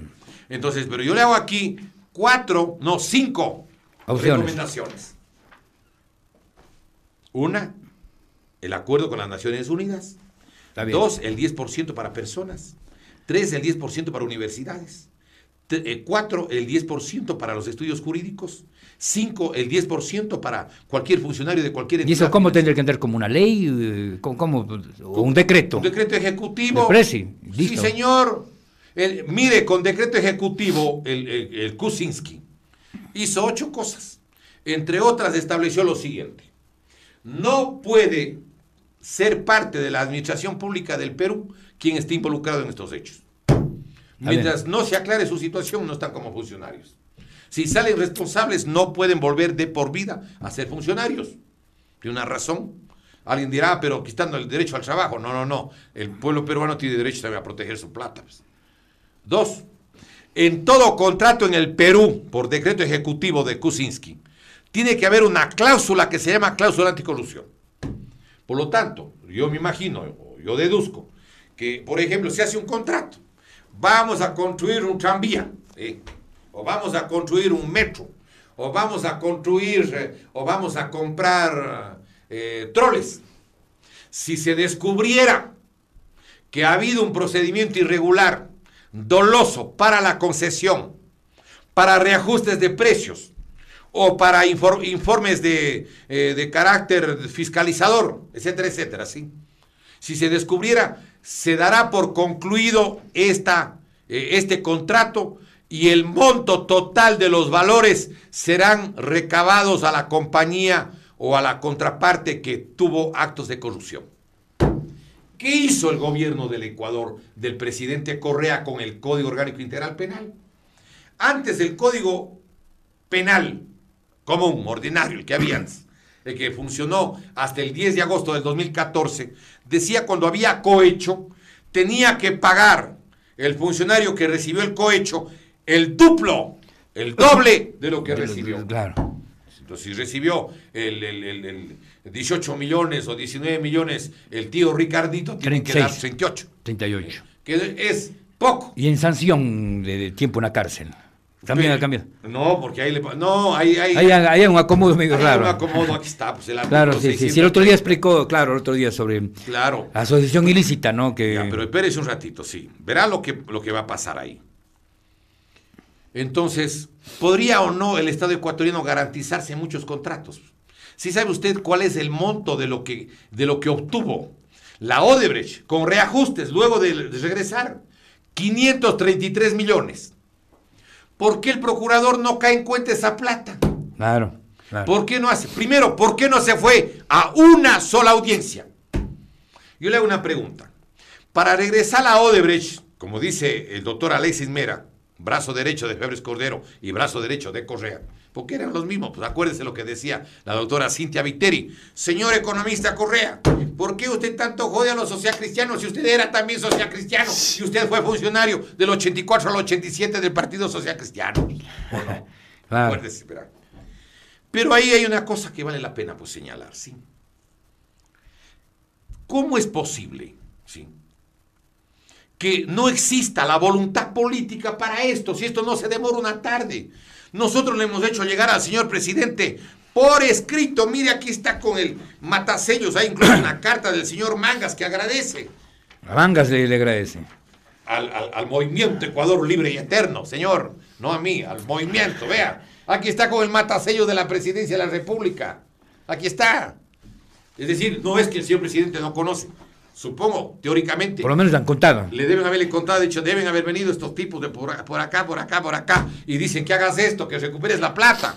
Entonces, pero yo le hago aquí 5 recomendaciones. Una, el acuerdo con las Naciones Unidas. 2, el 10% para personas. 3, el 10% para universidades. 4, el 10% para los estudios jurídicos. 5, el 10% para cualquier funcionario de cualquier entidad. ¿Y eso cómo tendría que entrar? ¿Como una ley? ¿Cómo? ¿O un decreto? Un decreto ejecutivo. Listo. Sí, señor. Mire, con decreto ejecutivo, el Kuczynski hizo 8 cosas. Entre otras, estableció lo siguiente. No puede ser parte de la administración pública del Perú quien esté involucrado en estos hechos. Mientras no se aclare su situación, no están como funcionarios. Si salen responsables, no pueden volver de por vida a ser funcionarios. Tiene una razón. Alguien dirá, pero quitando el derecho al trabajo. No. El pueblo peruano tiene derecho también a proteger su plata. 2. En todo contrato en el Perú, por decreto ejecutivo de Kuczynski, tiene que haber una cláusula que se llama cláusula anticorrupción. Por lo tanto, yo me imagino, yo deduzco, que, por ejemplo, se hace un contrato. Vamos a construir un tranvía, o vamos a construir un metro, o vamos a construir, o vamos a comprar troles. Si se descubriera que ha habido un procedimiento irregular, doloso para la concesión, para reajustes de precios, o para informes de carácter fiscalizador, etcétera, etcétera, ¿sí? Si se descubriera, se dará por concluido este contrato y el monto total de los valores serán recabados a la compañía o a la contraparte que tuvo actos de corrupción. ¿Qué hizo el gobierno del Ecuador, del presidente Correa, con el Código Orgánico Integral Penal? Antes del Código Penal común, ordinario, el que había antes, el que funcionó hasta el 10 de agosto del 2014, decía cuando había cohecho, tenía que pagar el funcionario que recibió el cohecho el doble de lo que recibió. Claro. Entonces, si recibió el 18 millones o 19 millones el tío Ricardito, tiene que dar 38. Que es poco. Y en sanción de tiempo en la cárcel. También ha cambiado. No, porque ahí hay un acomodo medio raro. Hay un acomodo, aquí está, pues el claro, sí. El otro día explicó, el otro día sobre asociación ilícita, ¿no? Ya, pero espérese un ratito, sí. Verá lo que va a pasar ahí. Entonces, ¿podría o no el Estado ecuatoriano garantizarse muchos contratos? ¿Sí sabe usted cuál es el monto de lo que obtuvo la Odebrecht con reajustes luego de regresar? 533 millones. ¿Por qué el procurador no cae en cuenta esa plata? Claro. ¿Por qué no hace? Primero, ¿por qué no se fue a una sola audiencia? Yo le hago una pregunta. Para regresar a Odebrecht, como dice el doctor Alexis Mera, brazo derecho de Febres Cordero y brazo derecho de Correa, porque eran los mismos, pues acuérdese lo que decía la doctora Cintia Viteri. Señor economista Correa, ¿por qué usted tanto jode a los socialcristianos si usted era también socialcristiano y usted fue funcionario del 84 al 87 del Partido Socialcristiano? ¿O no? Claro. Acuérdese, ¿verdad? Pero ahí hay una cosa que vale la pena pues señalar, ¿sí? ¿Cómo es posible, sí, que no exista la voluntad política para esto, si esto no se demora una tarde? Nosotros le hemos hecho llegar al señor presidente por escrito, mire, aquí está con el matasellos, hay incluso una carta del señor Mangas que agradece. A Mangas le agradece. Al movimiento Ecuador Libre y Eterno, señor, no a mí, al movimiento, vea, aquí está con el matasellos de la presidencia de la República, aquí está. Es decir, no es que el señor presidente no conoce. Supongo, teóricamente. Por lo menos le han contado. Le deben haberle contado, de hecho, deben haber venido estos tipos de por acá, y dicen que hagas esto, que recuperes la plata.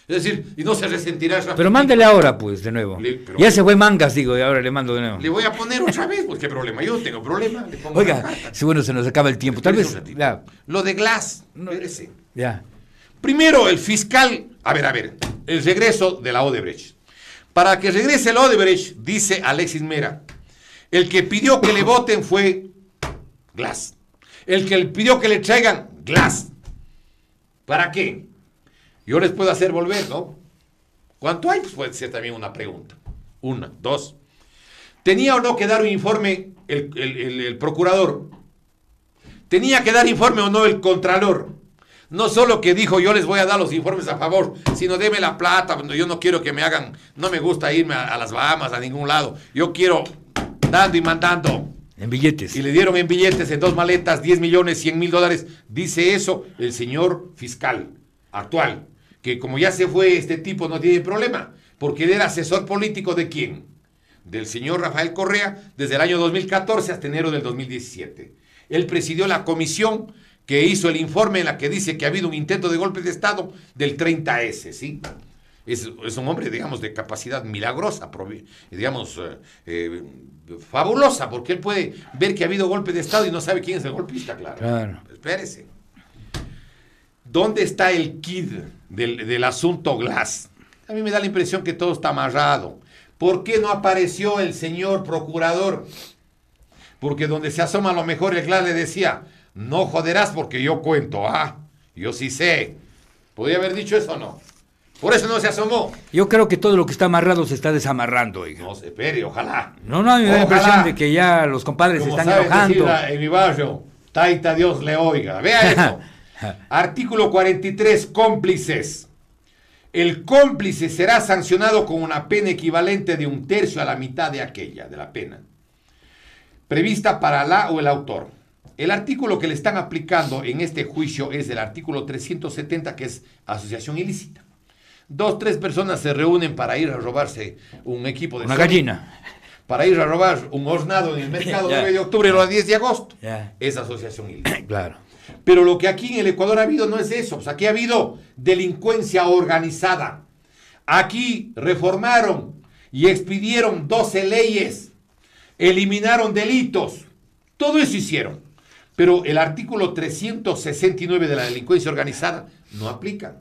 Es decir, y no se resentirá. Pero mándele ahora, pues, de nuevo. Ya se fue Mangas, digo, y ahora le mando de nuevo. Le voy a poner otra vez, pues, ¿qué problema? Yo no tengo problema. Oiga, si bueno, se nos acaba el tiempo. Tal vez. Lo de Glass, no eres. Ya. Primero, el fiscal. A ver, el regreso de la Odebrecht. Para que regrese la Odebrecht, dice Alexis Mera, el que pidió que le voten fue Glass. El que le pidió que le traigan, Glass. ¿Para qué? Yo les puedo hacer volver, ¿no? ¿Cuánto hay? Pues puede ser también una pregunta. 1, 2. ¿Tenía o no que dar un informe el procurador? ¿Tenía que dar informe o no el contralor? No solo que dijo yo les voy a dar los informes a favor, sino deme la plata, yo no quiero que me hagan, no me gusta irme a las Bahamas, a ningún lado, yo quiero dando y mandando. En billetes. Y le dieron en billetes, en 2 maletas, 10 millones, 100 mil dólares. Dice eso el señor fiscal actual, que como ya se fue este tipo no tiene problema, porque él era asesor político ¿de quién? Del señor Rafael Correa desde el año 2014 hasta enero del 2017. Él presidió la comisión que hizo el informe en la que dice que ha habido un intento de golpe de Estado del 30S, ¿sí? Es un hombre, digamos, de capacidad milagrosa, digamos, fabulosa, porque él puede ver que ha habido golpe de Estado y no sabe quién es el golpista, claro. Espérese. ¿Dónde está el quid del asunto Glass? A mí me da la impresión que todo está amarrado. ¿Por qué no apareció el señor procurador? Porque donde se asoma a lo mejor el Glass le decía, no joderás porque yo cuento, yo sí sé. ¿Podría haber dicho eso o no? Por eso no se asomó. Yo creo que todo lo que está amarrado se está desamarrando, oiga. No se espere, ojalá. No, me da la impresión de que ya los compadres se están enojando. En mi barrio, taita Dios le oiga. Vea eso. Artículo 43, cómplices. El cómplice será sancionado con una pena equivalente de 1/3 a la mitad de aquella, de la pena prevista para la o el autor. El artículo que le están aplicando en este juicio es el artículo 370, que es asociación ilícita. 2, 3 personas se reúnen para ir a robarse un equipo de... Una gallina. Para ir a robar un hornado en el mercado 9 de octubre o el 10 de agosto. Ya. Es asociación ilícita. Claro. Pero lo que aquí en el Ecuador ha habido no es eso. Pues aquí ha habido delincuencia organizada. Aquí reformaron y expidieron 12 leyes. Eliminaron delitos. Todo eso hicieron. Pero el artículo 369 de la delincuencia organizada no aplica.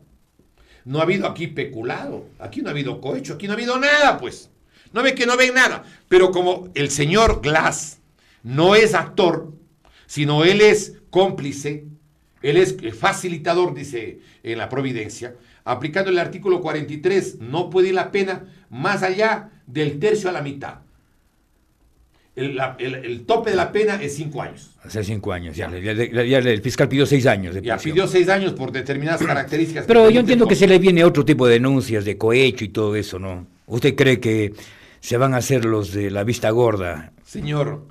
No ha habido aquí peculado, aquí no ha habido cohecho, aquí no ha habido nada, pues. No ve que no ven nada. Pero como el señor Glass no es actor, sino él es cómplice, él es facilitador, dice en la Providencia, aplicando el artículo 43, no puede ir la pena más allá del 1/3 a la mitad. El tope de la pena es 5 años. Hace 5 años, ya el fiscal pidió 6 años de ya prisión. pidió 6 años por determinadas características. Pero yo entiendo que se le viene otro tipo de denuncias de cohecho y todo eso, ¿no? ¿Usted cree que se van a hacer los de la vista gorda? Señor,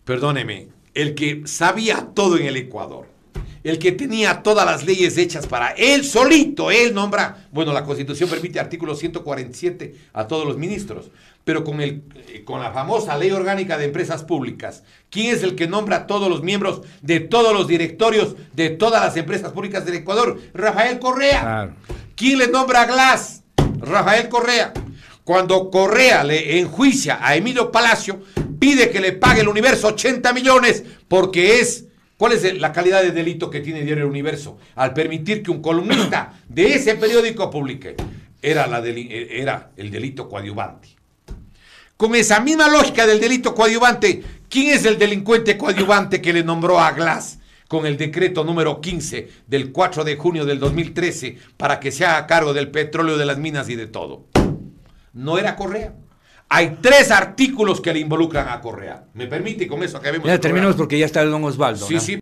perdóneme, el que sabía todo en el Ecuador, el que tenía todas las leyes hechas para él solito, él nombra, bueno, la Constitución permite artículo 147 a todos los ministros, pero con la famosa Ley Orgánica de Empresas Públicas, ¿quién es el que nombra a todos los miembros de todos los directorios de todas las empresas públicas del Ecuador? Rafael Correa. Claro. ¿Quién le nombra a Glass? Rafael Correa. Cuando Correa le enjuicia a Emilio Palacio, pide que le pague el Universo 80 millones porque es... ¿Cuál es la calidad de delito que tiene Diario El Universo? Al permitir que un columnista de ese periódico publique. Era el delito coadyuvante. Con esa misma lógica del delito coadyuvante, ¿quién es el delincuente coadyuvante que le nombró a Glass con el decreto número 15 del 4 de junio del 2013 para que se haga cargo del petróleo, de las minas y de todo? No era Correa. Hay 3 artículos que le involucran a Correa. ¿Me permite con eso acabemos? Ya terminamos porque ya está el don Osvaldo. Sí, ¿no? sí.